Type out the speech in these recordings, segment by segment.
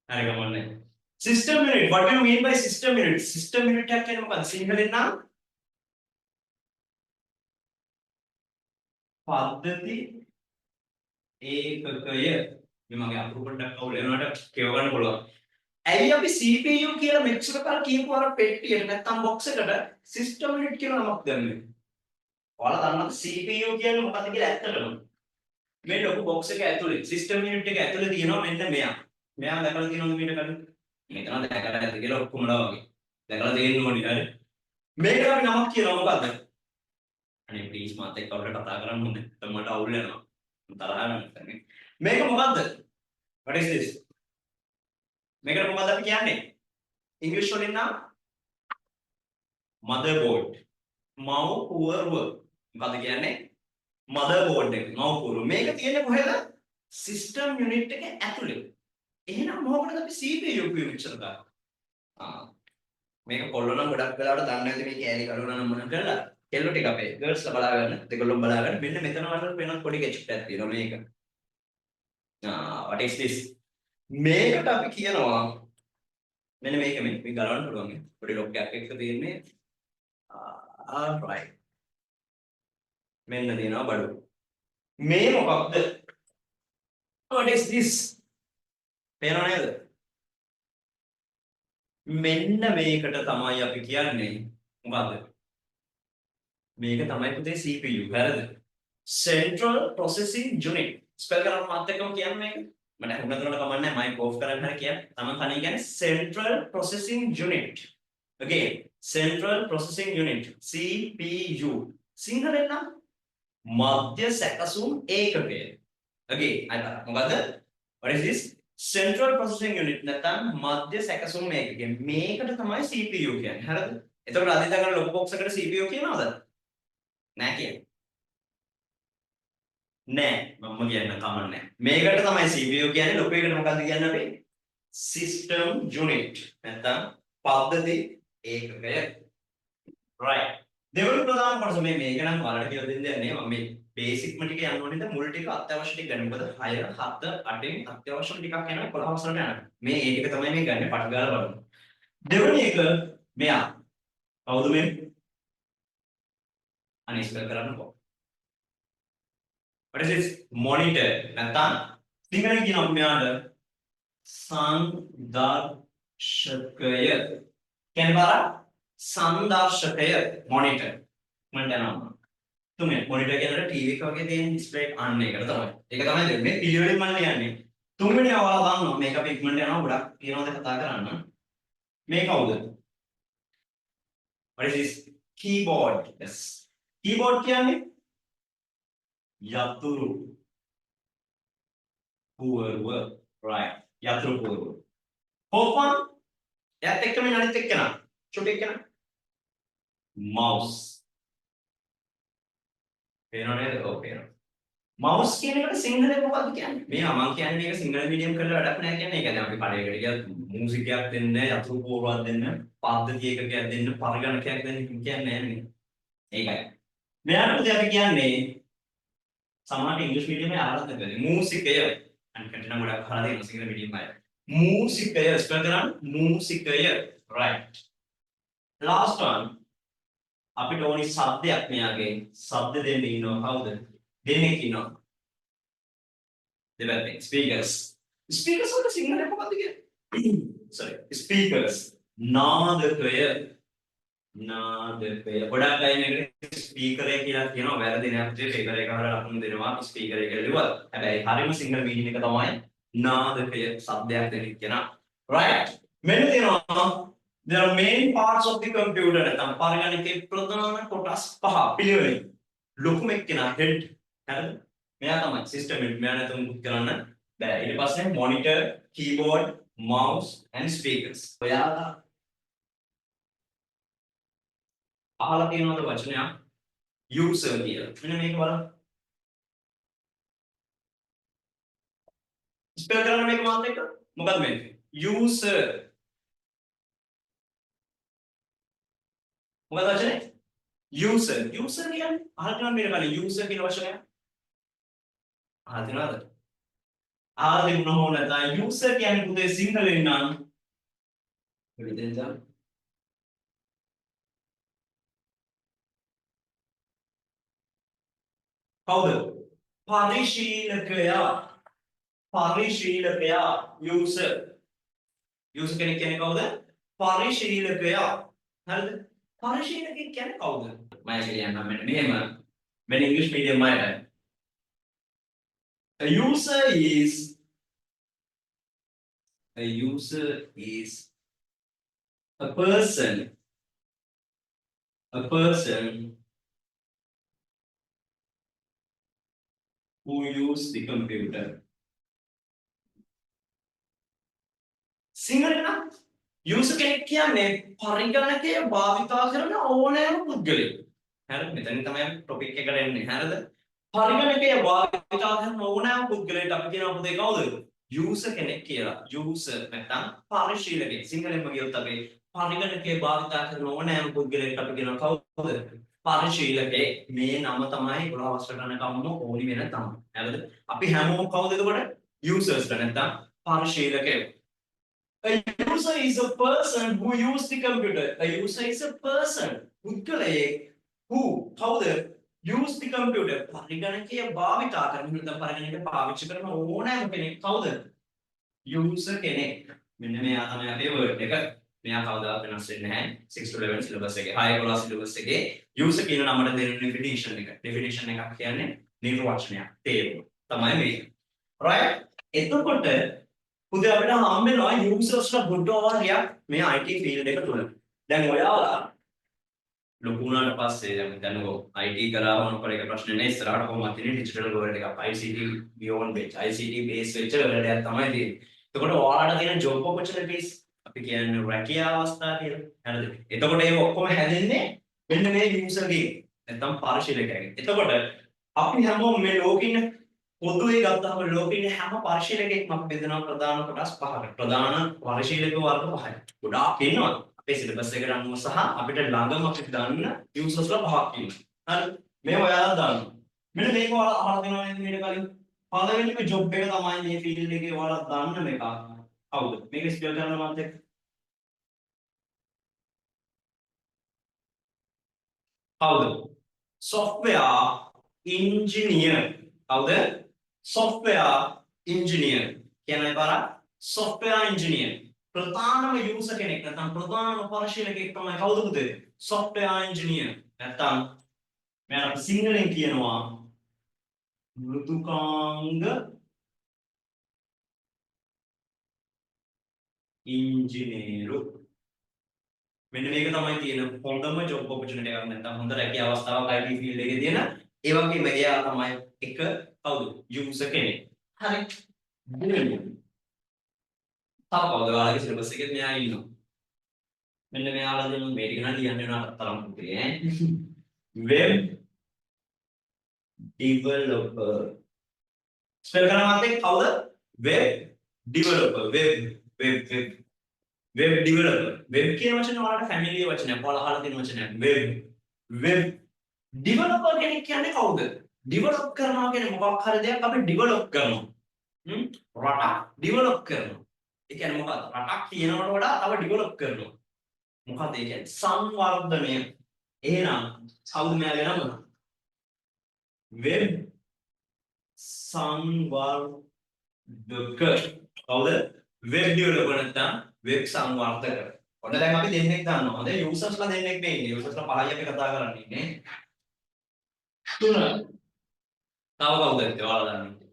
හරි ගමන්නේ. System unit. What do you mean by system unit? System unit එකක් කියන්නේ මොකක්ද? සිංහලෙන් නම් පද්ධති ඒකකය. මේ මගේ අකුරු පොඩ්ඩක් අවුල් වෙනවට කියව ගන්න පුළුවන්. ඇයි අපි CPU කියලා මෙච්චර කාල කියපු අර පෙට්ටියට නැත්තම් බොක්ස් එකට system unit කියලා නමක් දැම්මේ? ඔයාලා දන්නවද CPU කියන්නේ මොකක්ද කියලා ඇත්තටම? මේ ලොකු බොක්ස් එක ඇතුලේ system unit එක ඇතුලේ තියෙනවා මෙන්න මෙයා. මෙයා දැකලා තියෙනවද මීට කලින්? මෙතන දැකලා ඇද්ද කියලා ඔක්කොමලා වගේ. දැකලා තියෙන්න ඕනේ හරි. මේකට අපි නමක් කියනවා මොකද්ද? අනේ ප්ලීස් මාත් එක්ක අපිට කතා කරන්න ඕනේ. නැත්නම් මට අවුල් වෙනවා. තරහ ගන්න. මේක මොකද්ද? What is this? මේකට මොකද්ද අපි කියන්නේ? ඉංග්‍රීසි වලින් නම් motherboard. මව්කුවරුව. මොකද්ද කියන්නේ? motherboard එක. මව්කුවරුව. මේක තියෙන්නේ කොහෙද? system unit එක ඇතුලේ. එහෙනම් මොකටද අපි CPU උපයෝගිච්චද ගන්න? මේක කොල්ලෝ නම් ගොඩක් වෙලාවට දන්නේ නැති මේ කෑලි කරුණා නම් මොන කරලා කෙල්ලෝ ටික අපේ ගර්ල්ස්ලා බලා ගන්න දෙකොල්ලොම බලා ගන්න මෙන්න මෙතන වල වෙනත් පොඩි ගැජට් එකක් තියෙනවා මේක what is this මේකට අපි කියනවා මෙන්න මේක මේ ගලවන්න පුළුවන් පොඩි ලොක් එකක් එක්ක තියෙන්නේ right මෙන්න තියෙනවා බඩු මේ මොකක්ද what is this පේනව නේද මෙන්න මේකට තමයි අපි කියන්නේ මොකද්ද මේක තමයි පුතේ CPU හරිද Central Processing Unit ස්පෙල් කරන්න මාත් එක්කම කියන්න මේක මට හුඟතරට කමක් නැහැ මයික් ඕෆ් කරන්න හරි කියන්න තමන් තනිය කියන්නේ Central Processing Unit again Central Processing Unit CPU සිංහලෙන් නම් මධ්‍ය සැකසුම් ඒකකය again අයිබා මොකද්ද what is this Central Processing Unit නැත්නම් මධ්‍ය සැකසුම් ඒකකය මේකට තමයි CPU කියන්නේ හරිද එතකොට අද ඉඳන් ලොකු බොක්ස් එකට CPU කියනවද නෑ කියන්නේ නෑ මම කියන්න කමක් නෑ මේකට තමයි CPU කියන්නේ ලොකු එකට මොකද්ද කියන්නේ අපි system unit නැත්නම් පද්ධති ඒකකය right දෙවන ප්‍රධාන කොටස මේක නම් ඔයාලට කියලා දෙන්න යන්නේ මම මේ බේසික්ම ටික යන්න ඕනේ ඉතින් මුල් ටික අත්‍යවශ්‍ය ටික ගන්න මොකද 6 7 8 අත්‍යවශ්‍ය ටිකක් යනවා 11 වසරට යනවා මේ ඒ ටික තමයි මේ ගන්න පට ගාලා බලමු දෙවෙනි එක මෙයා කවුද මේ අනේ spell කරන්නකෝ what is this monitor නැත්නම් සිංහලෙන් කියනවා මෙයාට සංදර්ශකය කියන්නේ බලන්න සංදර්ශකය monitor මන්ට යනවා තුනේ monitor කියන්නේ TV එක වගේ තියෙන display අන්න ඒකට තමයි ඒක තමයි දෙන්නේ පිළිවෙලින් මම ලියන්නේ තුන්වෙනි ඔයාලා දන්නවා මේක අපි ඉක්මනට යනවා ගොඩක් කියනවාද කතා කරන්න මේ කවුද what is this keyboard yes keyboard කියන්නේ යතුරු පුවරුව right යතුරු පුවරුව හොපන් එයාත් එක්ක මේ අනිත් එක්කෙනා චොටි එක්කෙනා mouse පේනව නේද ඔව් පේනවා mouse කියන එකට සිංහලෙන් මොකක්ද කියන්නේ මේ මම කියන්නේ මේක සිංහල මීඩියම් කරලා වැඩක් නැහැ කියන්නේ ඒක දැන් අපි කඩේකට ගියත් මූසිකයක් දෙන්න යතුරු පුවරුවක් දෙන්න පද්ධති එකකයක් දෙන්න පරිගණකයක් දෙන්න කියන්නේ නැහැ නේ ඒකයි මෙයාට අපි කියන්නේ සමහරට ඉංග්‍රීසි මීඩියම් එකේ ආරම්භ කරන්නේ මූසිකය අනිකට නම් ගොඩක් අහලා තියෙනවා සිංහල මීඩියම් අය මූසිකය ස්පෙල් කරන්න මූසිකය right last one අපිට ඕනි શબ્දයක් මෙයාගේ શબ્ද දෙන්න ඉන්නවා කවුද දෙන්නෙක් ඉන්නවා දෙපැත්තෙන් speakers speakers වල සිංහලෙන් මොකක්ද කියන්නේ sorry speakers නාදකය නාදකය ගොඩක් අය මේකට ස්පීකර් එක කියලා කියනවා වැරදි නෑ අපිට ස්පීකර් එක හරහා ලකුණු දෙනවා ස්පීකර් එක කියලා ලිව්වා හැබැයි හරියම සිංහල මීනින් එක තමයි නාදකය શબ્දයක් දෙන්න කියනවා right මෙන්න තියෙනවා there are main parts of the computer නැත්නම් පරිගණකයේ ප්‍රධාන කොටස් පහ පිළිවෙලින් ලොකුම එක්කෙනා head හරිද මෙයා තමයි system එක මෙයා නැතුව මුත් කරන්න බෑ ඊට පස්සේ monitor keyboard mouse and speakers ඔයාලා අහලා තියෙනවද වචනයක් user කියලා. මෙන්න මේක බලන්න. ස්පෙල් කරන්න මේක මාත් එක්ක. මොකක්ද මේක? user. මොකක්ද වචනේ? user. user කියන්නේ අහලා තියෙනවද මේක කලින් user කියන වචනය? අහලා තියෙනවද? ආ දෙන්න ඕන නැත්නම් user කියන්නේ පුතේ සිංහලෙන් නම් පිළිදෙන්ද කවුද පරිශීලකයා පරිශීලකයා user user කෙනෙක් කියන්නේ කවුද පරිශීලකයා හරිද පරිශීලකයෙක් කියන්නේ කවුද මම කියන්නම් මෙන්න මෙහෙම මෙන්න ඉංග්‍රීසි මීඩියම් අයට a user is a person who use the computer සිංහලෙන් නම් user කෙනෙක් කියන්නේ පරිගණකය භාවිතා කරන ඕනෑම පුද්ගලයෙක්. හරිද? මෙතන තමයි අපි topic එකට එන්නේ. හරිද? පරිගණකය භාවිතා කරන ඕනෑම පුද්ගලයෙක් අපි කියනවා පුතේ කවුද? user කෙනෙක් කියලා. user නැත්නම් පරිශීලකයෙක්. සිංහලෙන්ම කියොත් අපි පරිගණකය භාවිතා කරන ඕනෑම පුද්ගලයෙක් අපි කියනවා කවුද? පරිශීලකයෙක්. මේ නම තමයි 11 වසර ගණකම්ම ඕනි වෙන නම. හරිද? අපි හැමෝම කවුද එතකොට? users නැත්නම් පරිශීලකයෙක්. A user is a person who use the computer. A user is a person පුද්ගලයෙක් who කවුද use the computer පරිගණකය භාවිතා කරන නැත්නම් පරිගණකය පාවිච්චි කරන ඕනෑම කෙනෙක් කවුද user කෙනෙක් මෙන්න මෙයා තමයි අපේ word එක මෙයා කවදාවත් වෙනස් වෙන්නේ නැහැ 6 to 11 syllabus එකේ 6 11 syllabus එකේ user කියන නමට දෙන definition එකක් කියන්නේ නිර්වචනයක් තේරුම තමයි මේක right එතකොට පුතේ අපිට හම් වෙනවා users ලා ගොඩ වාරියක් මේ IT field එක තුල දැන් ඔයාලා ලොකු වුණාට පස්සේ දැන් IT කරා වුණාට එක ප්‍රශ්න නෑ ඉස්සරහට කොහොමද තියෙන්නේ ඩිජිටල් වර්ල්ඩ් එකක් ICT beyond batch ICT base වෙච්ච වර්ල්ඩ් එකක් තමයි තියෙන්නේ. එතකොට ඔයාලට තියෙන job opportunities අපි කියන්නේ රැකියා අවස්ථා කියලා. හරිද? එතකොට ඒක ඔක්කොම හැදෙන්නේ මෙන්න මේ user ගේ නැත්නම් පරිශීලකයාගේ. එතකොට අපි හැමෝම මේ ලෝකෙ ඉන්න පොදුවේ ගත්තාම ලෝකෙ ඉන්න හැම පරිශීලකයෙක්ම අපි බෙදනවා ප්‍රධාන කොටස් පහකට. ප්‍රධාන පරිශීලක වර්ග පහයි. ගොඩාක් ඉන්නවා. අපේ සිලබස් එකට අනුව සහ අපිට ළඟම අපිට දන්න යූසර්ස් ලා පහක් ඉන්නවා. හරි. මේ ඔයාලා දන්නවා. මෙන්න මේක ඔයාලා අහලා දෙනවා නේද ඊට කලින්. පළවෙනිම ජොබ් එක තමයි මේ ෆීල්ඩ් එකේ ඔයාලා දන්න මේක. කවුද? මේක ස්පෙල් කරන්න මාත් එක්ක. කවුද? software engineer. කවුද? software engineer. කියන්නේ පාරක් software engineer. ප්‍රධානම යූසර් කෙනෙක් නැත්නම් ප්‍රධානම පරිශීලකයෙක් තමයි කවුද පුතේ? software engineer. නැත්නම් මම අපිට සිංහලෙන් කියනවා මෘදුකාංග ඉංජිනේරු. මෙන්න මේක තමයි තියෙන හොඳම job opportunity එකක් නැත්නම් හොඳ රැකියාව අවස්ථාවක් IT field එකේ තියෙන. ඒ වගේම එයා තමයි එක කවුද? යූසර් කෙනෙක්. හරි. තව කවුද ඔයාලගේ සිලබස් එකේ මෙයා ඉන්නවා. මෙන්න මෙයාලා දෙන මේ ටික නම් ලියන්න වෙනවා තරම් පුතේ ඈ. web developer. ස්පෙල් කරනවත් එක්ක කවුද? web developer. web developer. web කියන වචනේ ඔයාලට ෆැමිලියර් වචනයක්. ඔයාලා අහලා තියෙන වචනයක්. web developer කෙනෙක් කියන්නේ කවුද? develop කරනවා කියන්නේ මොකක් හරි දෙයක් අපි develop කරනවා. රටක් develop කරනවා. ඒ කියන්නේ මොකක්ද? රටක් කියනවට වඩා තව ඩෙවලොප් කරනවා. මොකක්ද ඒ කියන්නේ? සංවර්ධනය. එහෙනම් කවුද මෙයාගේ නම? වෙබ් සංවර්ධක. කවුද? වෙබ් ඩෙවලොපර් නැත්නම් වෙබ් සංවර්ධක. ඔන්න දැන් අපි දෙන්නෙක් දන්නවා. හොඳයි යූසර්ස්ලා දෙන්නෙක් නේ ඉන්නේ. යූසර්ස්ලා පහයි අපි කතා කරන්නේ ඉන්නේ. තුන. තව කවුද? ඔයාලා දන්නේ.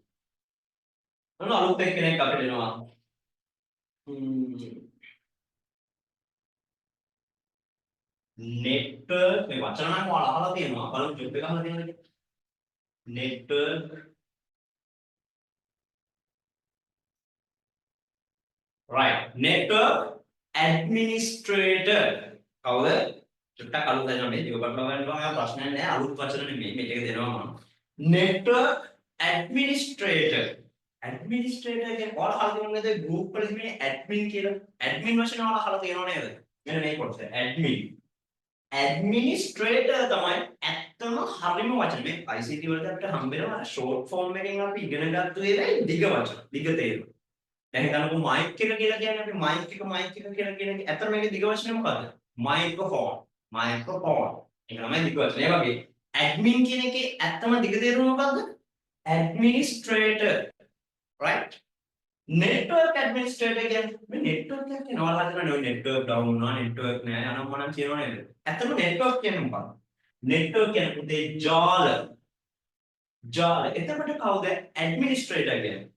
ඔන්න අලුත් එක්කෙනෙක් අපිට එනවා. network මේ වචන නම් ඔයාලා අහලා තියෙනවා බලමු ජොබ් එක අහලා තියෙනවද කියලා network right network administrator කවුද චුට්ටක් අලුත් දෙනවා මේ ජොබ් එක බලනවා ප්‍රශ්නයක් නෑ අලුත් වචන නෙමෙයි මේ ටික දෙනවා මම network administrator administrator කියන්නේ ඔයාලා අහලා තියෙනවද group වල ඉන්නේ admin කියලා admin වචන ඔයාලා අහලා තියෙනව නේද මෙන්න මේ කොටස admin administrator තමයි ඇත්තම හරිම වචන මේ ICT වලට අපිට හම්බෙනවා ෂෝට් ෆෝම් එකෙන් අපි ඉගෙන ගත්ත ඒවායි දිග වචන දිග තේරුම. දැන් හිතන්නකෝ මයික් එක කියලා කියන්නේ අපි මයික් එක කියලා කියන්නේ ඇත්තට මේකේ දිග වචනේ මොකද්ද? මයික්‍රොෆෝන්. ඒක තමයි දිග වචනේ. ඒ වගේ ඇඩ්මින් කියන එකේ ඇත්තම දිග තේරුම මොකද්ද? ඇඩ්මිනිස්ට්‍රේටර්. right? නෙට්වර්ක් ඇඩ්මිනිස්ට්‍රේටර් කියන්නේ මේ නෙට්වර්ක් එකක් කියන ඔයාලා හිතන්නේ ඔය නෙට්වර්ක් ඩවුන් වුණා නෙට්වර්ක් නෑ අනම් මොනම් කියනව නේද? ඇත්තම නෙට්වර්ක් කියන්නේ මොකක්ද? නෙට්වර්ක් කියන්නේ පුතේ ජාල. එතකොට කවුද ඇඩ්මිනිස්ට්‍රේටර් කියන්නේ?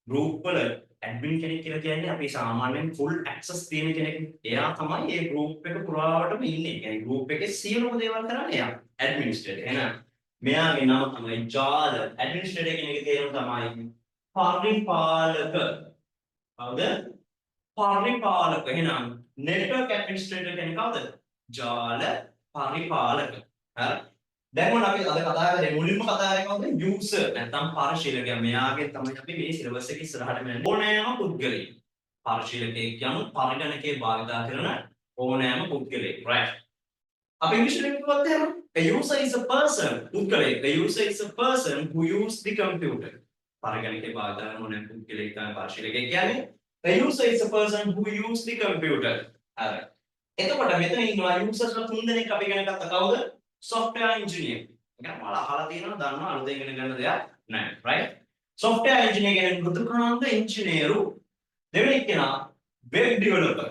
ගෲප් වල ඇඩ්මින් කෙනෙක් කියලා කියන්නේ අපි සාමාන්‍යයෙන් ෆුල් ඇක්සස් තියෙන කෙනෙක්. එයා තමයි මේ ගෲප් එක පුරාවටම ඉන්නේ. يعني ගෲප් එකේ සියලුම දේවල් කරන්නේ එයා. ඇඩ්මිනිස්ට්‍රේටර්. එහෙනම් මෙයාගේ නම තමයි ජාල. ඇඩ්මිනිස්ට්‍රේටර් කියන එකේ තේරුම තමයි පරිපාලක. කවුද? පරිපාලක. එහෙනම් නෙට්වර්ක් ඇඩ්මිනිස්ට්‍රේටර් කියන්නේ කවුද? ජාල පරිපාලක. හරි. දැන් මොන අපි අද කතා කරේ මුලින්ම කතා කරේ කවුද? යූසර් නැත්නම් පරිශීලකයා. මෙයාගේ තමයි අපි මේ සිලබස් එකේ ඉස්සරහට මෙන්න ඕනෑම පුද්ගලයෙක්. පරිශීලකයෙක් කියනු පරිගණකයේ භාවිතා කරන ඕනෑම පුද්ගලයෙක්. right. අපි ඉංග්‍රීසියෙන් කිව්වොත් එහෙම a user is a person. පුද්ගලයෙක්. a user is a person who use the computer. පරිගණකයේ භාවිතා කරන ඕනෑම පුද්ගලයෙක් තමයි පරිශීලකයෙක් කියන්නේ. a user is a person who use the computer. හරි. එතකොට මෙතන ඉන්නවා users තුන් දෙනෙක් අපි ඉගෙන ගත්ත කවුද? software engineer. يعني මල අහලා තියෙනවා දන්නවා අලුතෙන් ඉගෙන ගන්න දෙයක් නැහැ. right? software engineer කියන්නේ මෘදුකාංග ඉංජිනේරු. දෙවෙනි කෙනා web developer.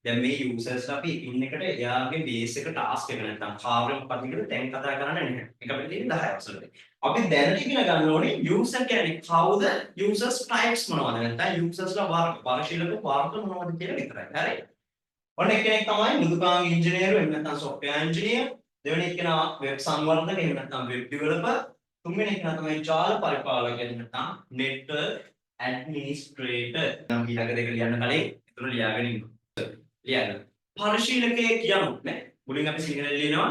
දැන් මේ users අපි ඉන්න එකට එයාගේ base එක task එක නැත්නම් කාර්ය මොකක්ද කියලා දැන් කතා කරන්නේ නැහැ. ඒක අපිට තියෙන 10 අවසරේ. අපි දැනට ඉගෙන ගන්න ඕනේ user කියන්නේ කවුද? users types මොනවද? නැත්නම් users ලා වර්ග පරිශීලක වර්ග මොනවද කියලා විතරයි. හරි? ඔන්න එක්කෙනෙක් තමයි මෘදුකාංග ඉංජිනේරු එහෙම නැත්නම් software engineer. දෙවෙනි කෙනා වෙබ් සංවර්ධක එහෙම නැත්නම් වෙබ් ඩෙවලොපර්. තුන්වෙනි කෙනා තමයි ජාල පරිපාලක එහෙම නැත්නම් නෙට්වර්ක් ඇඩ්මිනිස්ට්‍රේටර්. නම් ඊළඟ දෙක ලියන්න කලින් ඒතර ලියාගෙන ඉන්න. ලියන්න. පරිශීලකයෙක් කියමු නේ. මුලින් අපි සිංහලෙන් ලියනවා.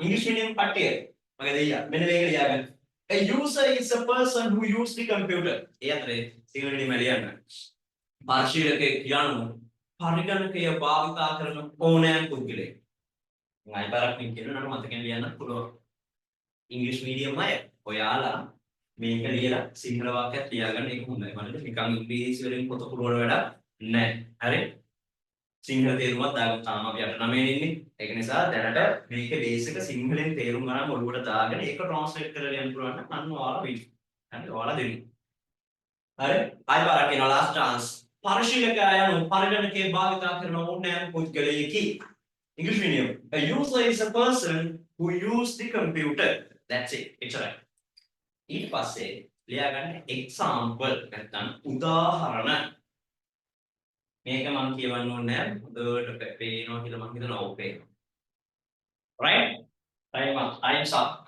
ඉංග්‍රීසියෙන් පට්ටිය. මගේ දෙයියා. මෙන්න මේක ලියාගන්න. A user is a person who use the computer. ඒ අතරේ සිංහලෙන් ලියන්න. පරිශීලකයෙක් කියනු පරිගණකය භාවිතා කරන ඕනෑම පුද්ගලයෙක්. මම අයිබරක් කියනවා නම් මතකෙන් ලියන්න පුළුවන්. ඉංග්‍රීසි මීඩියම් අය ඔයාලා මේක ලියලා සිංහල වාක්‍යයක් ලියාගන්න ඒක හොඳයි. මට නිකන් ඉංග්‍රීසි වලින් පොත පුරවන වැඩක් නැහැ. හරි? සිංහල තේරුමක් දාගන්න තාම අපි 89 ඉන්නේ. ඒක නිසා දැනට මේකේ බේස් එක සිංහලෙන් තේරුම් ගන්න ඔළුවට දාගෙන ඒක ට්‍රාන්ස්ලේට් කරලා ලියන්න පුළුවන් නම් අන්න ඔයාලා වෙයි. හරි? ඔයාලා දෙන්න. හරි? අයිබරක් කියනවා last chance. පරිශීලකයා යනු පරිගණකයේ භාවිතා කරන ඕනෑම පුද්ගලයෙකි. English medium. A user is a person who use the computer. That's it. එච්චරයි. ඊට පස්සේ ලියාගන්න example නැත්නම් උදාහරණ. මේක මම කියවන්න ඕනේ නැහැ. හොඳට පේනවා කියලා මම හිතනවා ඔව් පේනවා. Right? Time's up.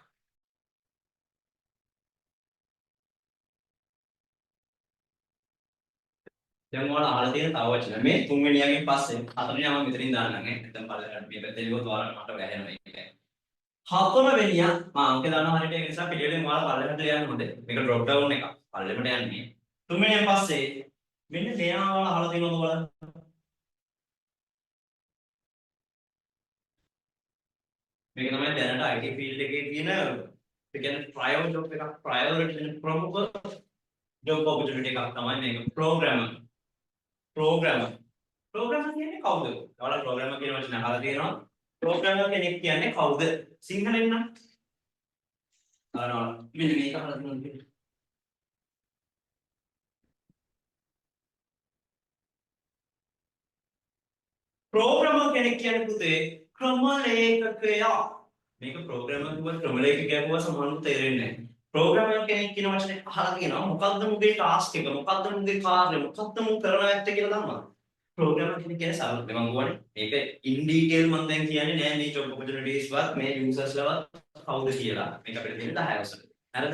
දැන් ඔයාලා අහලා තියෙන තව වචන මේ තුන්වෙනියගෙන් පස්සේ හතරවෙනියා මම මෙතනින් දාන්නම් නේ. නැත්නම් බලන්න මේ පැත්තේ ලියුවොත් ඔයාලට මට වැහෙනවා ඒක. හතරවෙනියා මම අංක දානවා හරියට ඒක නිසා පිළිවෙලෙන් ඔයාලා පල්ලෙහාට යන්න හොඳේ. මේක drop down එකක්. පල්ලෙහාට යන්නේ. තුන්වෙනියෙන් පස්සේ මෙන්න මෙයා ඔයාලා අහලා තියෙනවද බලන්න. මේක තමයි දැනට IT field එකේ තියෙන ඒ කියන්නේ prior job එකක් priority ප්‍රමුඛ job opportunity එකක් තමයි මේක programmer කියන්නේ කවුද? ඔයාලා programmer කියන වචනේ අහලා තියෙනවා. programmer කෙනෙක් කියන්නේ කවුද? සිංහලෙන් නම් අහනවා. මෙන්න මේක අහලා තියෙනවා. programmer කෙනෙක් කියන්නේ පුතේ ක්‍රම ලේඛකයා. මේක programmer කිව්ව ක්‍රම ලේඛකයා කිව්ව සමානව තේරෙන්නේ නැහැ. programmer කෙනෙක් කියන වචනේ අහලා තියෙනවා. මොකද්ද මුගේ ටාස්ක් එක? මොකද්ද මුගේ කාර්යය? මොකද්ද මම කරන ඇත්ත කියලා දන්නවා. programmer කෙනෙක් කියන්නේ සරලව මම කියවනේ මේක in detail මම දැන් කියන්නේ නෑ මේ job opportunities වත් මේ users ලවත් කවුද කියලා. මේක අපිට දෙන්න 10 අවසර. හරිද?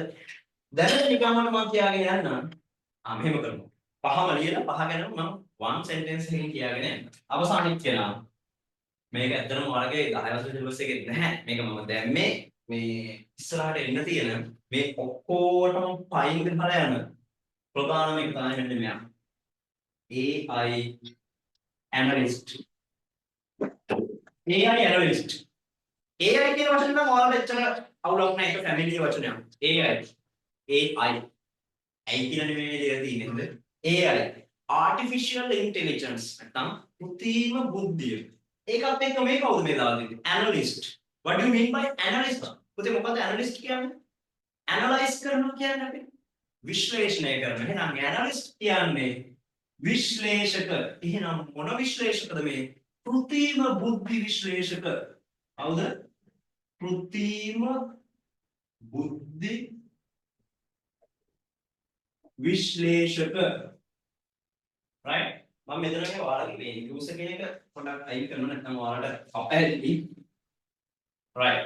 දැන් නිකම්ම මම කියාගෙන යන්නම්. මෙහෙම කරමු. පහම ලියලා පහ ගැන මම one sentence එකකින් කියාගෙන යන්න. අවසානෙත් කියනවා. මේක ඇත්තටම ඔයාලගේ 10 අවසර සිලබස් එකේ නැහැ. මේක මම දැම්මේ මේ ඉස්සරහට එන්න තියෙන මේ ඔක්කොටම පයින් ගහලා යන ප්‍රධානම එක තමයි මෙන්න මෙයා. AI analyst. AI analyst. AI කියන වචනේ නම් ඔයාලට එච්චර අවුලක් නැහැ ඒක ෆැමිලි වචනයක්. AI AI කියලා නෙමෙයි ලියලා තියෙන්නේ. AI artificial intelligence නැත්නම් කෘත්‍රිම බුද්ධිය. ඒකත් එක්ක මේ කවුද මේ දාලා තියෙන්නේ? analyst. What do you mean by analyst? පුතේ මොකද්ද analyst කියන්නේ? analyze කරනවා කියන්නේ අපි විශ්ලේෂණය කරන. එහෙනම් analyst කියන්නේ විශ්ලේෂක. එහෙනම් මොන විශ්ලේෂකද මේ? කෘත්‍රිම බුද්ධි විශ්ලේෂක. හවුද? කෘත්‍රිම බුද්ධි විශ්ලේෂක. right? මම මෙතන මේ ඔයාලගේ මේ user කෙනෙක් පොඩ්ඩක් අයින් කරනවා නැත්නම් ඔයාලට අපහැදිලි. right?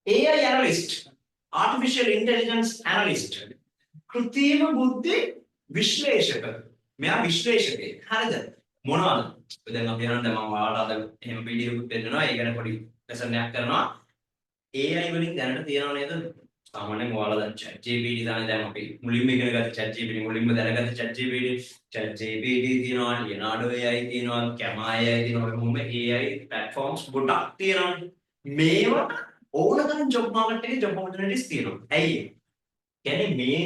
AI analyst, artificial intelligence analyst. කෘත්‍රිම බුද්ධි විශ්ලේෂක. මෙයා විශ්ලේෂකයෙක්. හරිද? මොනවද? දැන් අපි හරන්න මම ඔයාලට අද එහෙම PDF එකක් දෙන්නවා. ඒ ගැන පොඩි ලෙසන් එකක් කරනවා. AI වලින් දැනට තියනවා නේද? සාමාන්‍යයෙන් ඔයාලා දැන් ChatGPT දාන දැන් අපි මුලින්ම ඉගෙන ගත්ත ChatGPT මුලින්ම දැනගත්ත ChatGPT තියෙනවා, Leonardo AI තියෙනවා, Gamma AI තියෙනවා. මොකම AI platforms ගොඩක් තියෙනවා. මේවට ඕන තරම් job market එකේ job opportunities තියෙනවා. ඇයි ඒ? කියන්නේ මේ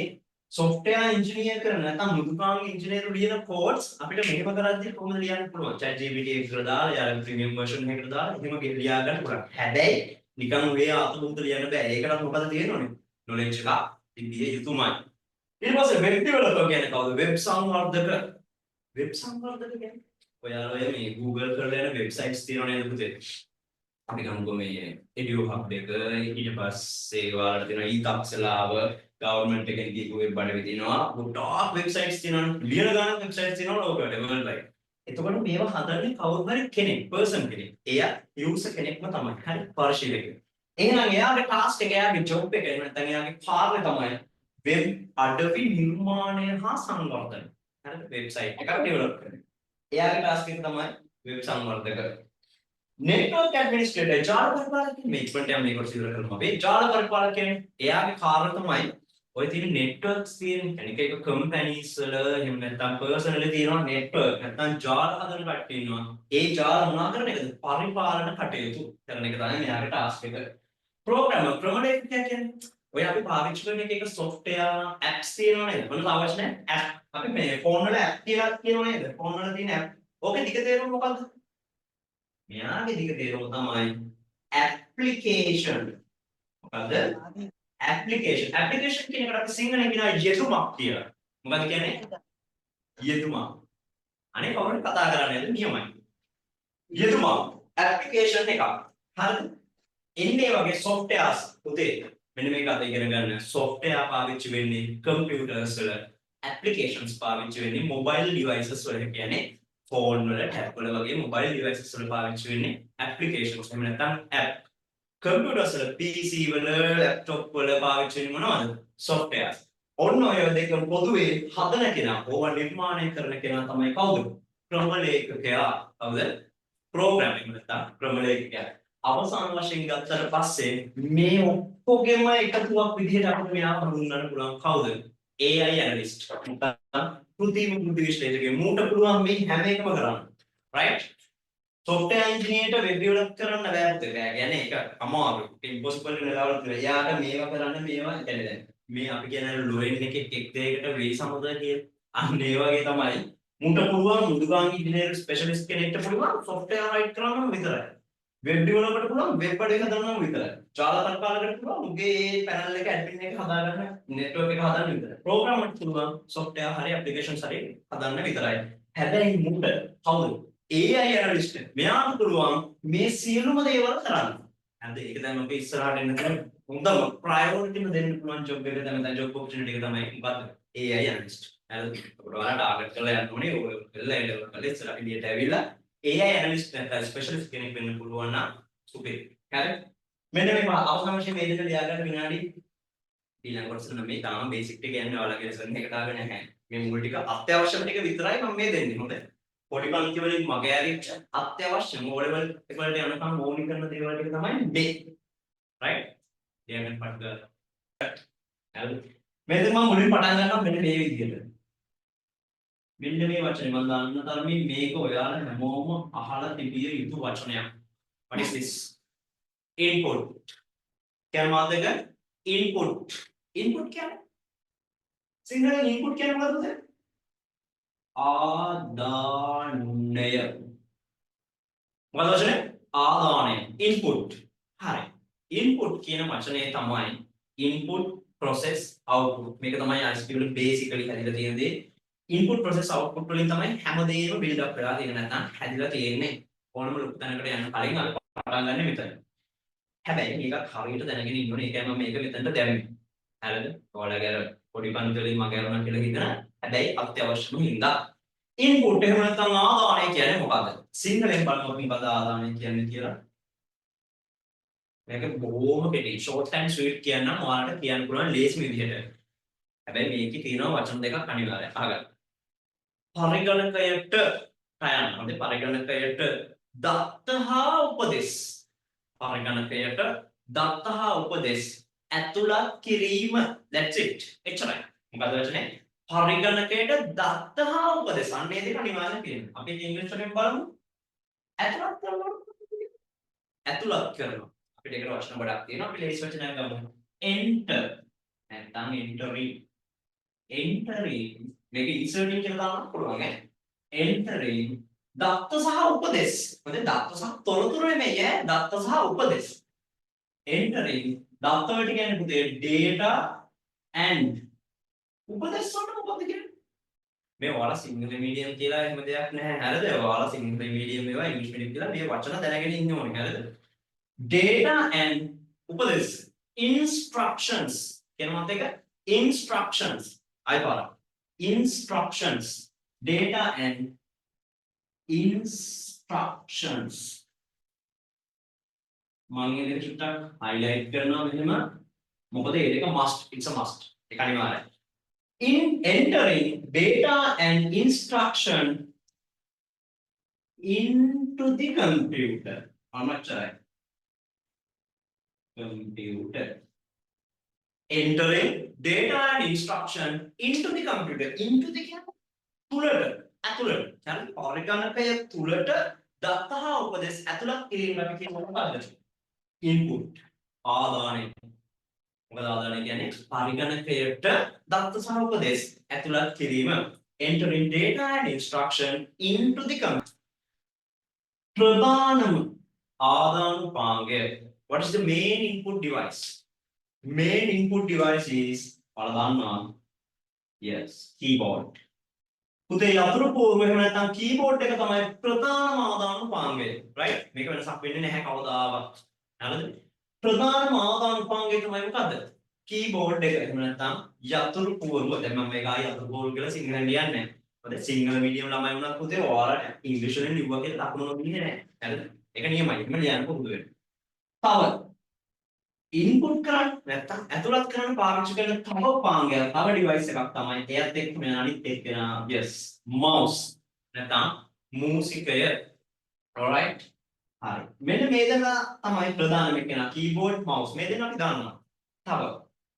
software engineer කරන නැත්නම් මෘදුකාංග engineer ලියන codes අපිට මෙහෙම කරද්දී කොහොමද ලියන්න පුළුවන්? ChatGPT එකට දාලා යාළුවා premium version එකකට දාලා එහෙම ලියා ගන්න පුළුවන්. හැබැයි නිකන් ඔය අතමුද්ද ලියන්න බෑ. ඒකටත් මොකද තියෙන්නේ? knowledge එකක් තිබිය යුතුමයි. ඊට පස්සේ web developer කියන්නේ කවුද? web සංවර්ධක. web සංවර්ධක කියන්නේ ඔයාලා ඔය මේ Google කරලා යන websites තියෙනව නේද පුතේ? අපි ගමුකෝ මේ EduHub එක ඊට පස්සේ ඔයාලට තියෙන e-taxalaව government එකෙන් දීපු web අඩවි තියෙනවා. ගොඩාක් websites තියෙනවනේ. ලියන ගානක් websites තියෙනවා ලෝකෙට worldwide. එතකොට මේවා හදන්නේ කවුරු හරි කෙනෙක්, person කෙනෙක්. එයා user කෙනෙක්ම තමයි. හරි පරිශීලකයෙක්. එහෙනම් එයාගේ ටාස්ක් එක එයාගේ ජොබ් එක නැත්නම් එයාගේ කාර්යය තමයි වෙබ් අඩවි නිර්මාණය හා සංවර්ධනය. හරිද? වෙබ්සයිට් එකක් ඩෙවලොප් කරන. එයාගේ ටාස්ක් එක තමයි වෙබ් සංවර්ධක. නෙට්වර්ක් ඇඩ්මිනිස්ට්‍රේටර් ජාල පරිපාලකයෙක් මේ ඉක්මනට යම් මේකට සිදු කරනවා. අපි ජාල පරිපාලකයන් එයාගේ කාර්යය තමයි ඔය තියෙන නෙට්වර්ක්ස් තියෙන එක එක කම්පැනිස් වල එහෙම නැත්නම් පර්සනලි තියෙනවා නෙට්වර්ක් නැත්නම් ජාල හදන කට්ටිය ඉන්නවා. ඒ ජාල මොනවා කරන එකද? පරිපාලන කටයුතු කරන එක තමයි මෙයාගේ ටාස්ක් එක. ප්‍රෝග්‍රෑමර් ක්‍රමලේඛකයා කියන්නේ ඔය අපි පාවිච්චි කරන එක software apps තියෙනවා නේද? මොනවද අවශ්‍ය නැහැ? app. අපි මේ ෆෝන් වල app කියලා කියනවා නේද? ෆෝන් වල තියෙන app. ඕකේ දිග තේරුම මොකද්ද? මෙයාගේ දිග තේරුම තමයි application. මොකද්ද? application. application කියන එකට අපි සිංහලෙන් කියනවා යෙදුමක් කියලා. මොකද්ද කියන්නේ? යෙදුමක්. අනේ කවුරුත් කතා කරන්නේ නේද? නියමයි. යෙදුමක්. application එකක්. හරිද? එන්නේ වගේ softwares පුතේ මෙන්න මේක අද ඉගෙන ගන්න software පාවිච්චි වෙන්නේ computers වල applications පාවිච්චි වෙන්නේ mobile devices වල කියන්නේ phone වල tab වල වගේ mobile devices වල පාවිච්චි වෙන්නේ applications එහෙම නැත්නම් app computers වල PC වල laptop වල පාවිච්චි වෙන්නේ මොනවද softwares ඔන්න ඔය දෙක පොදුවේ හදන කෙනා ඕවා නිර්මාණය කරන කෙනා තමයි කවුද ක්‍රමලේඛකයා කවුද programming නැත්නම් ක්‍රමලේඛකයා අවසාන වශයෙන් ගත්තට පස්සේ මේ ඔක්කොගෙම එකතුවක් විදිහට අපිට මෙයාව හඳුන්වන්න පුළුවන් කවුද? AI analyst. කෘත්‍රිම බුද්ධි විශ්ලේෂකයෙක්. මූට පුළුවන් මේ හැම එකම කරන්න. right? software engineer ට web develop කරන්න බෑ පුතේ. බෑ කියන්නේ ඒක අමාරුයි. impossible වෙන level එක. එයාට මේවා කරන්න මේවා කියන්නේ දැන්. මේ අපි කියන ලෝෙන් එකෙක් එක් දෙයකට වෙයි සමතය කියන. අන්න ඒ වගේ තමයි. මූට පුළුවන් මෘදුකාංග ඉංජිනේරු ස්පෙෂලිස්ට් කෙනෙක්ට පුළුවන් software write කරන්න විතරයි. වෙබ් ඩෙවලොපර්ට පුළුවන් වෙබ් අඩවි හදන්න විතරයි. ජාල පරිපාලකයට පුළුවන් උගේ පැනල් එක ඇඩ්මින් එක හදාගන්න නෙට්වර්ක් එක හදන්න විතරයි. ප්‍රෝග්‍රෑමර්ට පුළුවන් software හරි applications හරි හදන්න විතරයි. හැබැයි මුට කවුද? AI analyst. මෙයාට පුළුවන් මේ සියලුම දේවල් කරන්න. හරිද? ඒක දැන් අපි ඉස්සරහට එන්න තියෙන හොඳම ප්‍රයොරිටිම දෙන්න පුළුවන් ජොබ් එක තමයි ජොබ් ඔපචුනිටි එක තමයි මොකද්ද? AI analyst. හරිද? ඒකට ඔයාලා ටාගට් කරලා යන්න ඕනේ. ඔය කරලා ඉස්සරහ ඉලියට ඇවිල්ලා AI analyst නැත්නම් specialist කෙනෙක් වෙන්න පුළුවන් නම් සුපිරි. හරි? මෙන්න මේ අවසාන වශයෙන් මේ දෙක ලියා ගන්න විනාඩි ඊළඟ කොටස නම් මේ තාම බේසික් ටික යන්නේ ඔයාලගේ ලෙසන් එකට ආගෙන නැහැ. මේ මුල් ටික අත්‍යවශ්‍යම ටික විතරයි මම මේ දෙන්නේ. හොඳයි. පොඩි පන්ති වලින් මගේ ඇරිච්ච අත්‍යවශ්‍ය O level එක වලට යනකම් ඕනි කරන දේවල් ටික තමයි මේ. right? ලියා ගන්න පටන් ගන්න. හරි? මේ දෙක මම මුලින් පටන් ගන්නවා මෙන්න මේ විදිහට. මෙන්න මේ වචනේ මම දාන්න තරමින් මේක ඔයාලා හැමෝම අහලා තිබිය යුතු වචනයක්. What is this? Input. කියන මොකද්ද ඒක? input. input කියන්නේ සිංහලෙන් input කියන්නේ මොකද්ද? ආදානය. මොකද වචනේ? ආදානය. input. හරි. input කියන වචනේ තමයි input process output. මේක තමයි ICT වල basically හැදිලා තියෙන දේ. input process output වලින් තමයි හැමදේම build up වෙලා තියෙන්නේ නැත්නම් හැදිලා තියෙන්නේ. ඕනම ලොකු තැනකට යන්න කලින් අපි පටන් ගන්න මෙතන. හැබැයි මේකත් හරියට දැනගෙන ඉන්න ඕනේ. ඒකයි මම මේක මෙතනට දැම්මේ. හරිද? ඔයාලගේ අර පොඩි පන්ති වලින් මගේ අරගෙන කියලා හිතන. හැබැයි අත්‍යවශ්‍යම හින්දා input එහෙම නැත්නම් ආදානය කියන්නේ මොකද්ද? සිංහලෙන් බලමු අපි මොකද ආදානය කියන්නේ කියලා. මේක බොහොම කෙටි short and sweet කියන්නම් ඔයාලට කියන්න පුළුවන් ලේසි විදිහට. හැබැයි මේකේ තියෙනවා වචන දෙකක් අනිවාර්යයෙන් අහගන්න. පරිගණකයට යන්න. පරිගණකයට දත්ත හා උපදෙස්. පරිගණකයට දත්ත හා උපදෙස් ඇතුළත් කිරීම. That's it. එච්චරයි. මොකද වචනේ? පරිගණකයට දත්ත හා උපදෙස්. අන්නේ දෙක අනිවාර්යයෙන් කියන්න. අපි ඉංග්‍රීසි වලින් බලමු. ඇතුළත් කරනවා. ඇතුළත් කරනවා. අපිට ඒකට වචන ගොඩක් තියෙනවා. අපි ලේසි වචනයක් ගමු. enter නැත්නම් entering. entering මේක inserting කියලා දාන්න පුළුවන් ඈ. entering දත්ත සහ උපදෙස්. මොකද දත්ත සහ තොරතුරු නෙමෙයි ඈ. දත්ත සහ උපදෙස්. entering දත්ත වලට කියන්නේ පුතේ data and උපදෙස් වලට මොකක්ද කියන්නේ? මේ ඔයාලා සිංහල මීඩියම් කියලා එහෙම දෙයක් නැහැ. හරිද? ඔයාලා සිංහල මීඩියම් ඒවා ඉංග්‍රීසි මීඩියම් කියලා මේ වචන දැනගෙන ඉන්න ඕනේ. හරිද? data and උපදෙස් instructions කියන මොකක්ද ඒක? instructions I පාරක් instructions data and instructions මම මේක චුට්ටක් highlight කරනවා මෙහෙම මොකද ඒ දෙක must it's a must ඒක අනිවාර්යයි in entering data and instruction into the computer අමච්චරයි computer entering data and instruction into the computer into the කියන්නේ තුලට ඇතුළට හරි පරිගණකය තුලට දත්ත හා උපදෙස් ඇතුළත් කිරීම අපි කියන්නේ මොකක්ද input ආදානය මොකද ආදානය කියන්නේ පරිගණකයට දත්ත සහ උපදෙස් ඇතුළත් කිරීම entering data and instruction into the computer ප්‍රධානම ආදානුපාංගය what is the main input device main input device is පළදාන්නා yes keyboard පුතේ යතුරු පොරුව එහෙම නැත්නම් keyboard එක තමයි ප්‍රධානම ආදානුපාංගය right මේක වෙනසක් වෙන්නේ නැහැ කවදාවත් හරිද ප්‍රධානම ආදානුපාංගය තමයි මොකද්ද keyboard එක එහෙම නැත්නම් යතුරු පොරුව දැන් මම මේක ආයි යතුරු පොරුව කියලා සිංහලෙන් ලියන්නේ නැහැ මොකද සිංහල මීඩියම් ළමයි වුණත් පුතේ ඔයාලට ඉංග්‍රීසි වලින් ලිව්වා කියලා ලකුණු නොදෙන්නේ නැහැ හරිද ඒක නියමයි එහෙම ලියන්න පුරුදු වෙන්න තව input කරන්න නැත්නම් ඇතුළත් කරන්න පාවිච්චි කරන තව පාංගයක් තව device එකක් තමයි එයත් එක්ක මේ අනිත් එක්කන yes mouse නැත්නම් මූසිකය alright හරි මෙන්න මේ දෙක තමයි ප්‍රධානම එකන keyboard mouse මේ දෙක අපි දන්නවා තව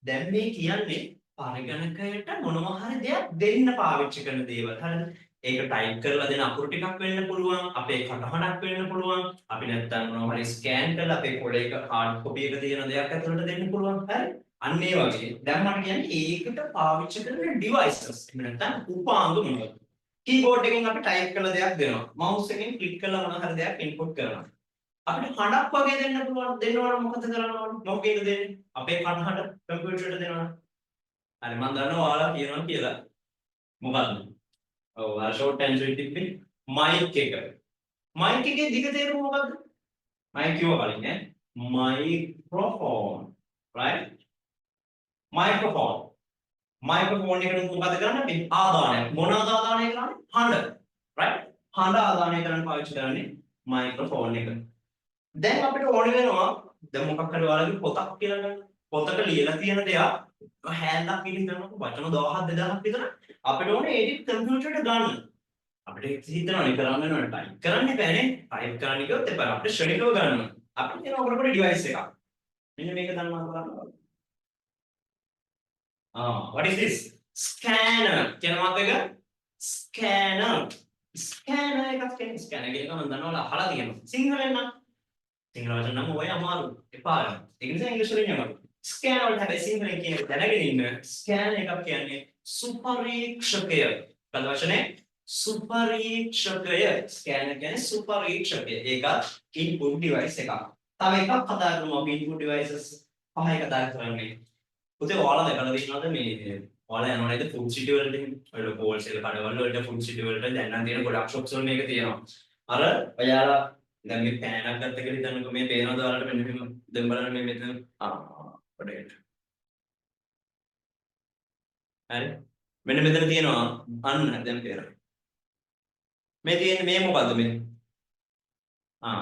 දැන් මේ කියන්නේ පරිගණකයට මොනවා හරි දෙයක් දෙන්න පාවිච්චි කරන දේවල් හරිද ඒක ටයිප් කරලා දෙන අකුරු ටිකක් වෙන්න පුළුවන් අපේ කටහඬක් වෙන්න පුළුවන් අපි නැත්තම් මොනවා හරි ස්කෑන් කරලා අපේ පොඩේ එක හાર્ඩ් කොපි එක තියෙන දෙයක් ඇතුළට දෙන්න පුළුවන් හරි අන්න ඒ වගේ දැන් මට කියන්නේ ඒකට පාවිච්චි කරන devices එහෙම නැත්තම් උපාංග මොනවද keyboard එකෙන් අපි ටයිප් කරලා දෙයක් දෙනවා mouse එකෙන් ක්ලික් කරලා මොනවා හරි දෙයක් input කරනවා අපිට හඬක් වගේ දෙන්න පුළුවන් දෙන්නවනම් මොකද කරන්න ඕනේ මොකේද දෙන්නේ අපේ කටහඬ කම්පියුටර් එකට දෙනවා හරි මම දන්නවා ඔයාලා කියනවා කියලා මොකද්ද ඔව් අර short and sweet තිබ්බේ mic එක mic එකේ දිග තේරුම මොකද්ද mic කිව්වා කලින් ඈ microphone right microphone එකට මොකද කරන්නේ අපි ආදානය මොනවාද ආදානය කරන්නේ හඬ right හඬ ආදානය කරන්න පාවිච්චි කරන්නේ microphone එක දැන් අපිට ඕනේ වෙනවා දැන් මොකක් හරි ඔයාලගේ පොතක් කියලා ගන්න පොතක ලියලා තියෙන දෙයක් හැන්ඩක් පිටින් කරනකොට වචන 1000 2000ක් විතර අපිට ඕනේ ඒක කම්පියුටරේට ගන්න. අපිට හිතනවා කරන්න වෙනවා ටයිප් කරන්න බෑනේ. ටයිප් කරන්න ගියොත් එපා අපිට ශ්‍රේණිකව ගන්න. අපිට තියෙන ඔකට ඩිවයිස් එකක්. මෙන්න මේක දන්නවා බලන්න. what is this? Scanner. කියන මොකක්ද ඒක? Scanner. Scanner එකක් කියන්නේ scanner කියන එක මම දන්නවලා අහලා තියෙනවා. සිංහලෙන් නම් සිංහල වචන නම් ඔය අමාරු එපා ගන්න. ඒක නිසා ඉංග්‍රීසි වලින් යනවා. ස්කෑන් වලට හැබැයි සිංහලෙන් කියන දැනගෙන ඉන්න ස්කෑන් එකක් කියන්නේ සුපරීක්ෂකය. පද වචනේ සුපරීක්ෂකය. ස්කෑනර් කියන්නේ සුපරීක්ෂකය. ඒක ඉන්පුට් ඩිවයිස් එකක්. තව එකක් කතා කරමු අපි ඉන්පුට් ඩිවයිසස් පහයි කතා කරන්නේ. පුතේ ඔයාලා දැකලා තියෙනවද මේ ඔයාලා යනවා නේද ෆුඩ් සිටි වලට ඔය ලොකු හෝල්සේල් කඩවල වලට ෆුඩ් සිටි වලට දැන් නම් තියෙන ගොඩක් ෂොප්ස් වල මේක තියෙනවා. අර ඔයාලා දැන් මේ පෑනක් ගත්ත කියලා හිතන්නකෝ මේ පේනවද ඔයාලට මෙන්න මෙහෙම දැන් බලන්න මේ මෙතන පොඩේට. හරි. මෙන්න මෙතන තියෙනවා අන්න දැන් පේනවා. මේ තියෙන්නේ මේ මොකද්ද මේ?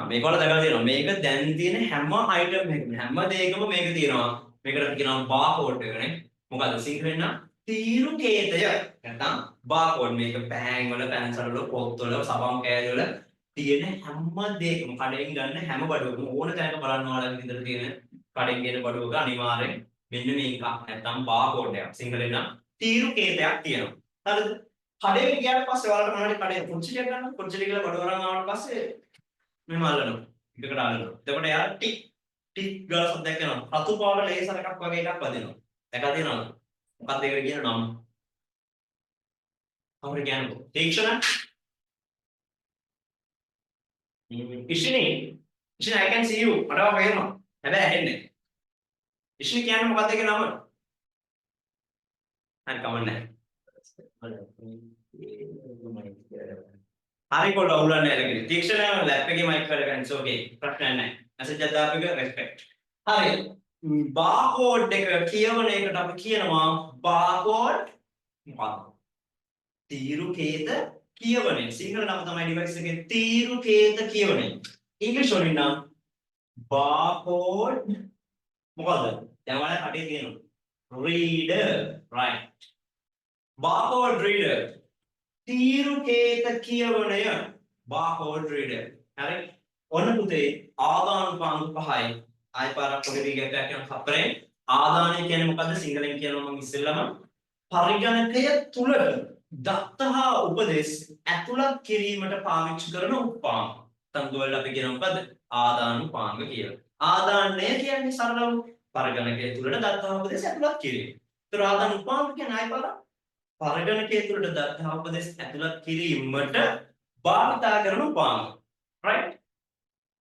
මේක වල දැකලා තියෙනවා. මේක දැන් තියෙන හැම අයිටම් එකකම හැම දෙයකම මේක තියෙනවා. මේකට කියනවා බාකෝඩ් එක නේ. මොකද්ද සිංහලෙන් නම් තීරුකේතය. නැත්නම් බාකෝඩ් මේක පෑන් වල පැන්සල් වල පොත් වල සබම් කෑලි වල තියෙන හැම දෙයකම කඩෙන් ගන්න හැම බඩුවකම ඕන තැනක බලන්න ඔයාලා විතර තියෙන කඩෙන් ගේන බඩුවක අනිවාර්යෙන් මෙන්න මේක නැත්නම් බාකෝඩ් එකක්. සිංහලෙන් නම් තීරුකේතයක් තියෙනවා. හරිද? කඩේට ගියාට පස්සේ ඔයාලට මොනවද කඩේ පුංචිටියක් ගන්න. පුංචිටි කියලා බඩුව අරන් ආවට පස්සේ මෙහෙම අල්ලනවා. එකකට අල්ලනවා. එතකොට එයා ටික් ටික් ගාලා සද්දයක් යනවා. රතු පාට ලේසර් එකක් වගේ එකක් වදිනවා. දැකලා තියෙනවද? මොකක්ද ඒකට කියන නම? අපිට කියන්නකෝ. තීක්ෂණ. ඉෂිනි. ඉෂිනි I can see you. මට පේනවා. හැබැයි ඇහෙන්නේ. ඉෂිනි කියන්නේ මොකක්ද ඒකේ නම? හරි කමන්නේ. හරි කොල්ල අවුලන්නේ නැහැ. තීක්ෂණ ලැප් එකේ මයික් කරගන්න. it's okay. ප්‍රශ්නයක් නැහැ. මැසේජ් එකක් දාපු එක respect. හරි. බාකෝඩ් එක කියවන එකට අපි කියනවා බාකෝඩ් මොකක්ද? තීරුකේත කියවනය. සිංහල නම තමයි ඩිවයිස් එකේ තීරුකේත කියවනය. ඉංග්‍රීසි වලින් නම් බාකෝඩ් මොකද්ද? දැන් ඔයාලා කටේ තියෙනවා. reader right. barcode reader තීරුකේත කියවනය barcode reader. හරි. ඔන්න පුතේ ආදානුපාංග පහයි. ආයි පාරක් පොඩි රීකැප් එකක් අපරේ ආදානය කියන්නේ මොකද්ද සිංහලෙන් කියනවා මම ඉස්සෙල්ලාම පරිගණකය තුලට දත්ත හා උපදෙස් ඇතුළත් කිරීමට පාවිච්චි කරන උපාංග. තංගවල අපි කියන මොකද්ද? ආදානුපාංග කියලා. ආදානය කියන්නේ සරලව පරිගණකය තුලට දත්ත හා උපදෙස් ඇතුළත් කිරීම. ඒතර ආදානුපාංග කියන්නේ ආයි පාරක් පරිගණකය තුලට දත්ත හා උපදෙස් ඇතුළත් කිරීමට භාවිතා කරන උපාංග. right?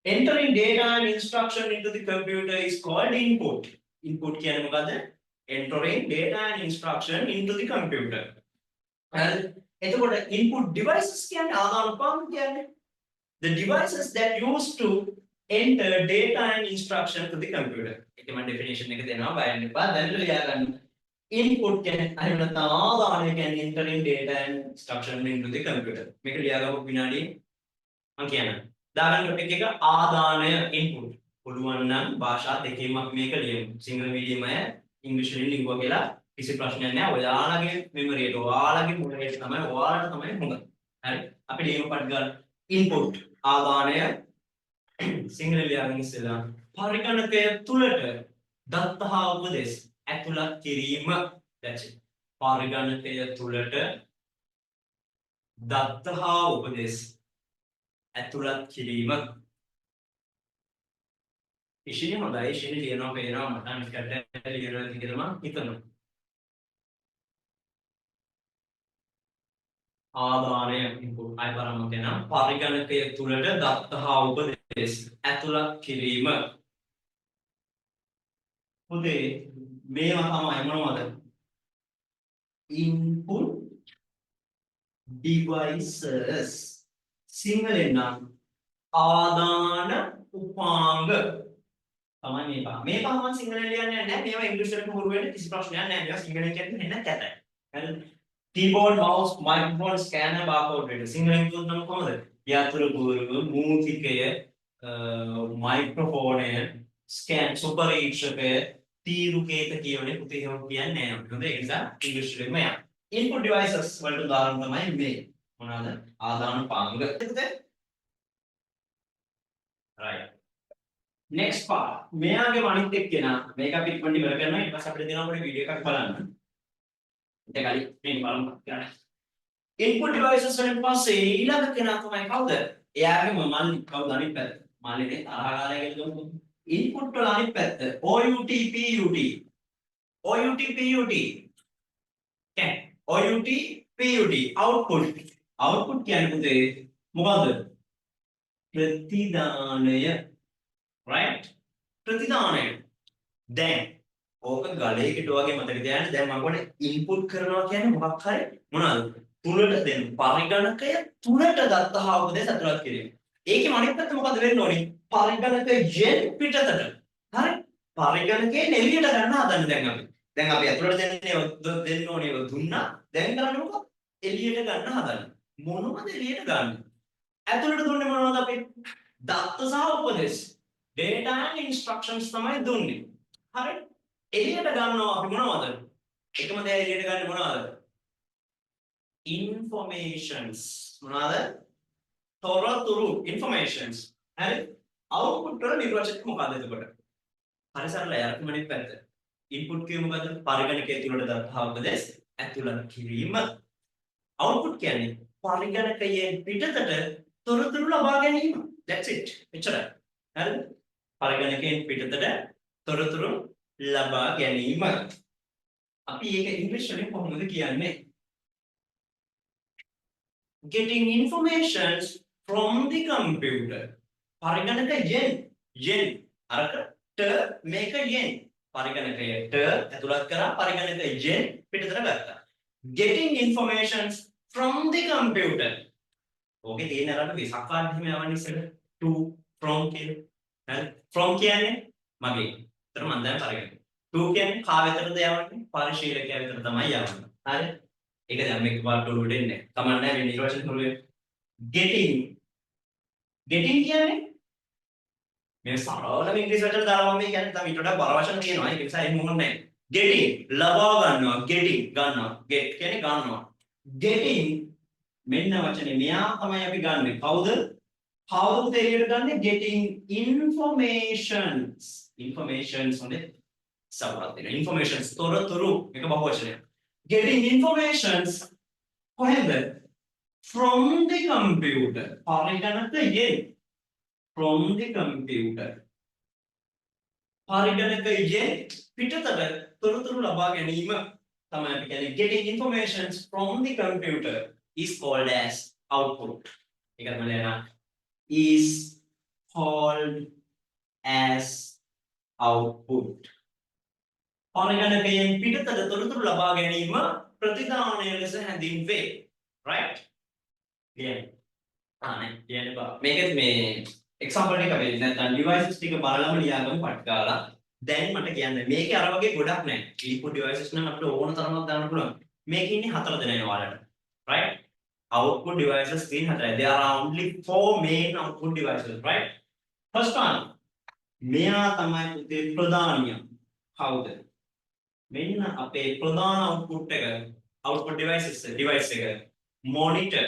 Entering data and instruction into the computer is called input. Input කියන්නේ මොකද්ද? Entering data and instruction into the computer. හරි. එතකොට input devices කියන්නේ ආදානුපාංග කියන්නේ the devices that used to enter data and instruction to the computer. ඒක මම definition එක දෙනවා බයන්න එපා. දැන් ලියා ගන්න. Input කියන්නේ අර නැත්නම් ආදානය කියන්නේ entering data and instruction into the computer. මේක ලියා ගමු විනාඩි මම කියනවා. දාගන්න ටොපික් එක ආදානය ඉන්පුට්. පුළුවන් නම් භාෂා දෙකෙන්ම අපි මේක ලියමු. සිංහල මීඩියම් අය ඉංග්‍රීසි වලින් ලියුවා කියලා කිසි ප්‍රශ්නයක් නැහැ. ඔයාලගේ මෙමරි එක ඔයාලගේ මොලේට තමයි ඔයාලට තමයි හොඳ. හරි. අපි ලියමු පට් ගන්න. ඉන්පුට් ආදානය සිංහල ලියාගෙන ඉස්සෙල්ලා පරිගණකය තුලට දත්ත හා උපදෙස් ඇතුළත් කිරීම. that's it. පරිගණකය තුලට දත්ත හා උපදෙස් ඇතුළත් කිරීම. ඉෂිනි හොඳයි. ඉෂිනි ලියනවා පේනවා මට අනිකට ලියනවා කියලා මම හිතනවා. ආදානය ඉන්පුට් අය බලමු කියන පරිගණකය තුලට දත්ත හා උපදෙස් ඇතුළත් කිරීම. පුතේ මේවා තමයි මොනවද? input devices. සිංහලෙන් නම් ආදාන උපාංග තමයි මේවා. මේවා මම සිංහලෙන් ලියන්නේ නැහැ. මේවා ඉංග්‍රීසියෙන් හුරු වෙන්න කිසි ප්‍රශ්නයක් නැහැ. මේවා සිංහලෙන් කියන්නේ නෙන්න කැතයි. හරිද? keyboard mouse microphone scanner barcode reader. සිංහලෙන් කියනනම් කොහොමද? යතුරු පුරුව මූතිකය මයික්‍රොෆෝනය ස්කෑන් සුපරීක්ෂකය තීරුකේත කියවනේ පුතේ එහෙම කියන්නේ නැහැ. හොඳ ඒ නිසා ඉංග්‍රීසියෙන්ම යන්න. input devices වලට උදාහරණ තමයි මේ. මොනවාද? ආදානුපාංග. right. next part. මෙයාගේ අනිත් එක්කෙනා මේක අපි ඉක්මනට ඉවර කරනවා. ඊට පස්සේ අපිට දෙනවා පොඩි වීඩියෝ එකක් බලන්න. ඒකයි මේ බලමු කරන්නේ. input devices වලින් පස්සේ ඊළඟ කෙනා තමයි කවුද? එයාගේ මම කවුද අනිත් පැත්ත? මාළිනේ තරහකාරය කියලා ගමු. ඉන්පුට් වල අනිත් පැත්ත OUT PUT OUT PUT okay OUT PUT output කියන්නේ පුතේ මොකද්ද? ප්‍රතිදානය right ප්‍රතිදානය. දැන් ඕක ගලේකට වගේ මතක තියාගන්න. දැන් මම කියන්නේ ඉන්පුට් කරනවා කියන්නේ මොකක් හරි මොනවාද? තුලට දෙන්න පරිගණකය තුලට ගත්තා උපදේශ අතුලත් කිරීම. ඒකේ අනිත් පැත්ත මොකද වෙන්න ඕනේ? පරිගණකයෙන් පිටතට. හරි? පරිගණකයෙන් එළියට ගන්න හදන්න දැන් අපි. දැන් අපි අතුලට දෙන්න ඕනේ දුන්නා. දැන් කරන්නේ මොකක්ද? එළියට ගන්න හදන්න. මොනවද එළියට ගන්න? ඇතුලට දුන්නේ මොනවද අපි? දත්ත සහ උපදේශ. data and instructions තමයි දුන්නේ. හරි? එළියට ගන්නවා අපි මොනවද? එකම දේ එළියට ගන්න මොනවද? informations. මොනවද? තොරතුරු informations. හරි? output වල නිර්වචනය මොකක්ද එතකොට? හරි සරලයි අරගෙන අනිත් පැත්ත. input කිය මොකද්ද? පරිගණකයේ තුලට දත්තා උපදේශ ඇතුළත් කිරීම. output කියන්නේ පරිගණකයේ පිටතට තොරතුරු ලබා ගැනීම. That's it. එච්චරයි. හරිද? පරිගණකයෙන් පිටතට තොරතුරු ලබා ගැනීම. අපි ඒක ඉංග්‍රීසි වලින් කොහොමද කියන්නේ? Getting informations from the computer. පරිගණකයෙන් අරක ට මේක යෙන්. පරිගණකයට ඇතුළත් කරා පරිගණකයෙන් පිටතට ගත්තා. Getting informations from the computer. ඕකේ තියෙන අරක වෙසක් කාඩ් එහෙම යවන්නේ ඉස්සෙල්ලා to from කියලා. හරි? from කියන්නේ මගේ. ඒතර මම දැන් පරිගණක. to කියන්නේ කා වෙතරද යවන්නේ? පරිශීලකයා වෙතර තමයි යවන්නේ. හරි? ඒක දැන් මේක පාට වල දෙන්නේ. කමන්න නැහැ මේ නිර්වචන වල. getting කියන්නේ මේ සරලව ඉංග්‍රීසි වචන දාලා මම මේ කියන්නේ තමයි ඊට වඩා බර වචන තියෙනවා. ඒක නිසා එහෙම ඕනේ නැහැ. getting ලබා ගන්නවා. getting ගන්නවා. get කියන්නේ ගන්නවා. getting මෙන්න වචනේ මෙයා තමයි අපි ගන්නෙ. කවුද? කවුද එළියට ගන්නෙ? getting informations. informations හොඳේ. සවරත් දෙන. informations තොරතුරු මේක බහුවචනයක්. getting informations කොහෙන්ද? from the computer. පරිගණකයෙන් from the computer. පරිගණකයෙන් පිටතට තොරතුරු ලබා ගැනීම තමයි අපි කියන්නේ getting informations from the computer is called as output. ඒක තමයි නේද? is called as output. පරිගණකයෙන් පිටතට තොරතුරු ලබා ගැනීම ප්‍රතිදානය ලෙස හැඳින්වේ. right? කියන්නේ ආනේ කියන්නේ බා මේකත් මේ එක්සැම්පල් එක වෙන්නේ නැත්නම් devices ටික බලලම ලියාගමු පට්කාලා. දැන් මට කියන්න මේකේ අර වගේ ගොඩක් නැහැ. input devices නම් අපිට ඕන තරමක් දාන්න පුළුවන්. මේකේ ඉන්නේ 4 දෙනා ඔයාලට. right? output devices තියෙන 4යි. There are only 4 main output devices, right? First one. මෙයා තමයි පුතේ ප්‍රධානිය. කවුද? මෙන්න අපේ ප්‍රධාන output device එක monitor.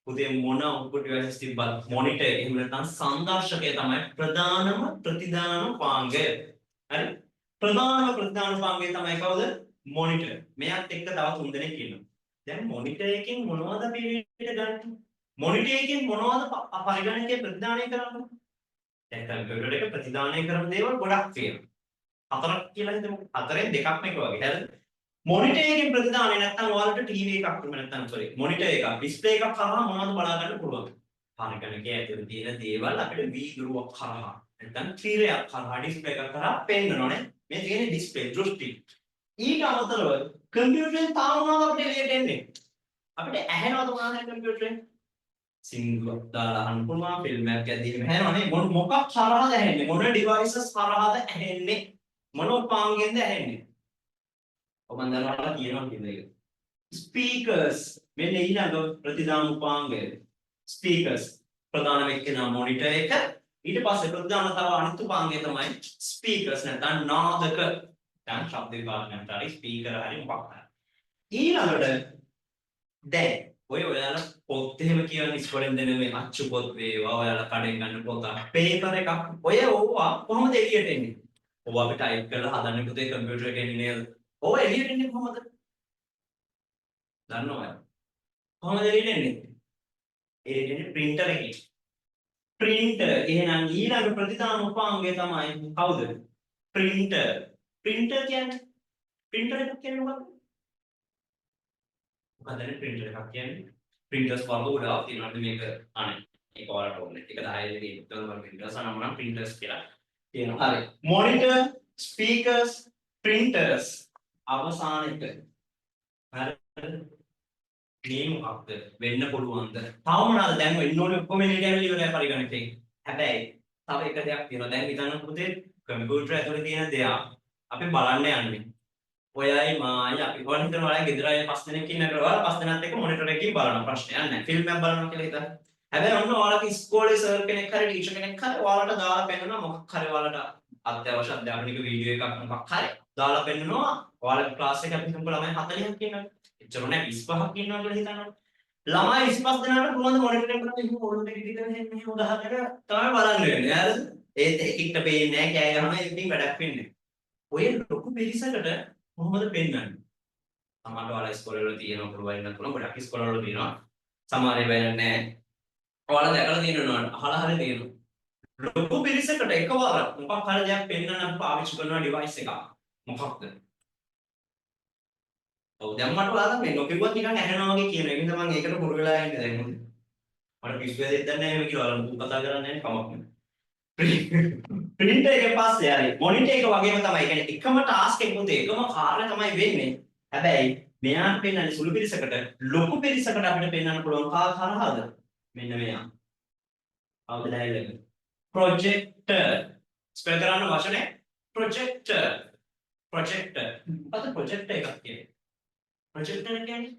පුතේ මොන output devices තිබ්බත් monitor එහෙම නැත්නම් සංදර්ශකය තමයි ප්‍රධානම ප්‍රතිදාන පාංගය. හරි? ප්‍රධානම ප්‍රතිදාන පාංගය තමයි කවුද? monitor. මෙයාත් එක්ක තව 3 දෙනෙක් ඉන්නවා. දැන් monitor එකෙන් මොනවද අපි එළියට ගන්න? monitor එකෙන් මොනවද පරිගණකයේ ප්‍රතිදානය කරන්නේ? දැන් කම්පියුටර් එක ප්‍රතිදානය කරන දේවල් ගොඩක් තියෙනවා. 4ක් කියලා හිතමු. 4න් 2ක් මේක වගේ. හරිද? මොනිටර් එකකින් ප්‍රතිදානය නැත්නම් ඔයාලට ටීවී එකක් තුම නැත්නම් sorry මොනිටර් එකක් ඩිස්ප්ලේ එකක් කරා මොනවද බලා ගන්න පුළුවන්. පරිගණකයේ ඇතුළේ තියෙන දේවල් අපිට වීදුරුවක් කරා නැත්නම් ක්‍රීරයක් කරා ඩිස්ප්ලේ එකක් කරා පෙන්නනෝනේ. මේ තියෙන්නේ ඩිස්ප්ලේ දෘෂ්ටි. ඊට අමතරව කම්පියුටරෙන් තාම මොනවද අපිට එළියට එන්නේ? අපිට ඇහෙනවද මොනවද කම්පියුටරෙන්? සිංගුවක් දාලා අහන්න පුළුවන් ෆිල්ම් එකක් ඇද්දීම ඇහෙනවනේ. මොකක් කරාද ඇහෙන්නේ? මොන ඩිවයිසස් කරාද ඇහෙන්නේ? මොන උපාංගෙන්ද ඇහෙන්නේ? ඔබ දන්නවා කියනවා කියන එක. ස්පීකර්ස් මෙන්න ඊළඟ ප්‍රතිදාන උපාංගය. ස්පීකර්ස් ප්‍රධාන වෙච්ච මොනිටර් එක ඊට පස්සේ ප්‍රධාන තව අනිත් උපාංගය තමයි ස්පීකර්ස් නැත්නම් නාදක. දැන් ශබ්ද විභාගයට හරි ස්පීකර් හරි මොකක් හරි. ඊළඟට දැන් ඔයාලා පොත් එහෙම කියන ඉස්කෝලෙන් දෙන මේ අච්චු පොත් වේවා ඔයාලා කඩෙන් ගන්න පොත පේපර් එකක් ඕවා කොහොමද එළියට එන්නේ? ඔවා අපි ටයිප් කරලා හදන්න පුතේ කම්පියුටර් එකේ එන්නේ නේද? ඔය එළියට එන්නේ කොහොමද? දන්නවද? කොහොමද එළියට එන්නේ? එළියට එන්නේ printer එකේ. printer එහෙනම් ඊළඟ ප්‍රතිදාන උපාංගය තමයි කවුද? printer. printer කියන්නේ printer එකක් කියන්නේ මොකක්ද? මොකක්ද printer එකක් කියන්නේ? printers වර්ග ගොඩාක් තියෙනවා. මේක අනේ ඒක ඔයාලට ඕනේ. ඒක 10 දෙකේ උත්තර printers නම් printers කියලා තියෙනවා. හරි. monitor, speakers, printers අවසාන එක. හරිද? මේ මොකක්ද වෙන්න පුළුවන්ද? තව මොනවාද දැන් වෙන්න ඕනේ ඔක්කොම එළියට ඇවිල්ලා ඉවරයි පරිගණකේ. හැබැයි තව එක දෙයක් තියෙනවා. දැන් හිතන්න පුතේ කම්පියුටර් ඇතුලේ තියෙන දෙයක් අපි බලන්න යන්නේ. ඔයයි මායි අපි කොහොමද හිතන ඔයාලා ගෙදර අය 5 දෙනෙක් ඉන්න කරවල 5 දෙනාත් එක්ක මොනිටර් එකකින් බලන ප්‍රශ්නයක් නැහැ. ෆිල්ම් එකක් බලනවා කියලා හිතන්න. හැබැයි ඔන්න ඔයාලගේ ඉස්කෝලේ සර් කෙනෙක් හරි ටීචර් කෙනෙක් හරි ඔයාලට දාලා පෙන්නනවා මොකක් හරි ඔයාලට අත්‍යවශ්‍ය අධ්‍යාපනික වීඩියෝ එකක් මොකක් හරි දාලා පෙන්නනවා. ඔයාලගේ ක්ලාස් එකේ අපි හිතමු ළමයි 40ක් ඉන්නවා. එච්චර නෑ 25ක් ඉන්නවා කියලා හිතන්න. ළමයි 25 දෙනාට පුළුවන් මොනිටර් එක කරලා එහෙම ඕන දෙයක් දිගට මෙහෙම උදාහරණයක් තමයි බලන්න වෙන්නේ. හරිද? ඒත් එකෙක්ට පේන්නේ නෑ කෑ ගහනවා ඉතින් වැඩක් වෙන්නේ. ඔය ලොකු පිරිසකට කොහොමද පෙන්වන්නේ? සමහර ඔයාලා ඉස්කෝලේ වල තියෙනවා පුළුවන් නැත්නම් ගොඩක් ඉස්කෝල වල තියෙනවා. සමහර ඒවා නෑ. ඔයාලා දැකලා තියෙනවා අහලා හරි තියෙනවා. ලොකු පිරිසකට එකවර මොකක් හරි දෙයක් පෙන්වන්න අපි පාවිච්චි කරන ඩිවයිස් එකක්. මොකක්ද? ඔව් දැන් මට ඔයාලා මේ නොකියුවත් නිකන් ඇහෙනවා වගේ කියන එක. මම ඒකට පුරු වෙලා ඉන්නේ දැන් මොකද? මට පිස්සු වෙදෙත් දන්නේ නැහැ මේ කියලා ඔයාලා කතා කරන්නේ නැහැ කමක් නෑ. printer එකේ පස්සේ හරි monitor එක වගේම තමයි. ඒ කියන්නේ එකම task එක පුතේ එකම කාර්ය තමයි වෙන්නේ. හැබැයි මෙයාට පෙන්වන්නේ සුළු පිරිසකට ලොකු පිරිසකට අපිට පෙන්වන්න පුළුවන් කාරහාද? මෙන්න මෙයා. අවුද දැයිලක. projector. ස්පෙල් කරන්න වචනේ projector. projector. මොකද projector එකක් කියන්නේ? projector කියන්නේ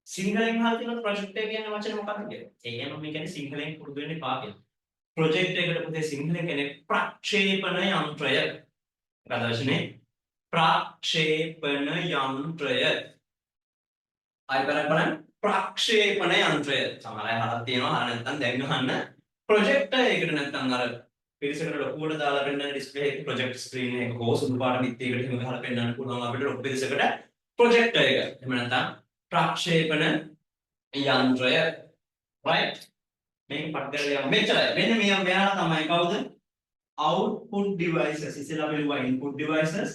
සිංහලෙන් අහලා තියෙන projector කියන වචනේ මොකක්ද කියන්නේ? ඒ කියන්නේ මේ කියන්නේ සිංහලෙන් පුරුදු වෙන්නේ පාකේ. project එකට පුතේ සිංහලෙන් කියන්නේ ප්‍රක්ෂේපණ යන්ත්‍රය. මොකද වචනේ? ප්‍රක්ෂේපණ යන්ත්‍රය. ආයෙ බලන්න ප්‍රක්ෂේපණ යන්ත්‍රය. සමහර අය අහලා තියෙනවා අර නැත්තම් දැන් අහන්න ප්‍රොජෙක්ටර් එකකට නැත්තම් අර පිරිසකට ලොකුවට දාලා පෙන්නන ඩිස්ප්ලේ එක ප්‍රොජෙක්ට් ස්ක්‍රීන් එක හෝ සුදු පාට බිත්තියකට එහෙම ගහලා පෙන්නන්න පුළුවන් අපිට ලොකු පිරිසකට ප්‍රොජෙක්ටර් එක. එහෙම නැත්තම් ප්‍රක්ෂේපණ යන්ත්‍රය. right? මේක පට් කරලා යමු. මෙච්චරයි. මෙන්න මෙයා තමයි කවුද? output devices. ඉතින් අපි ලියුවා input devices.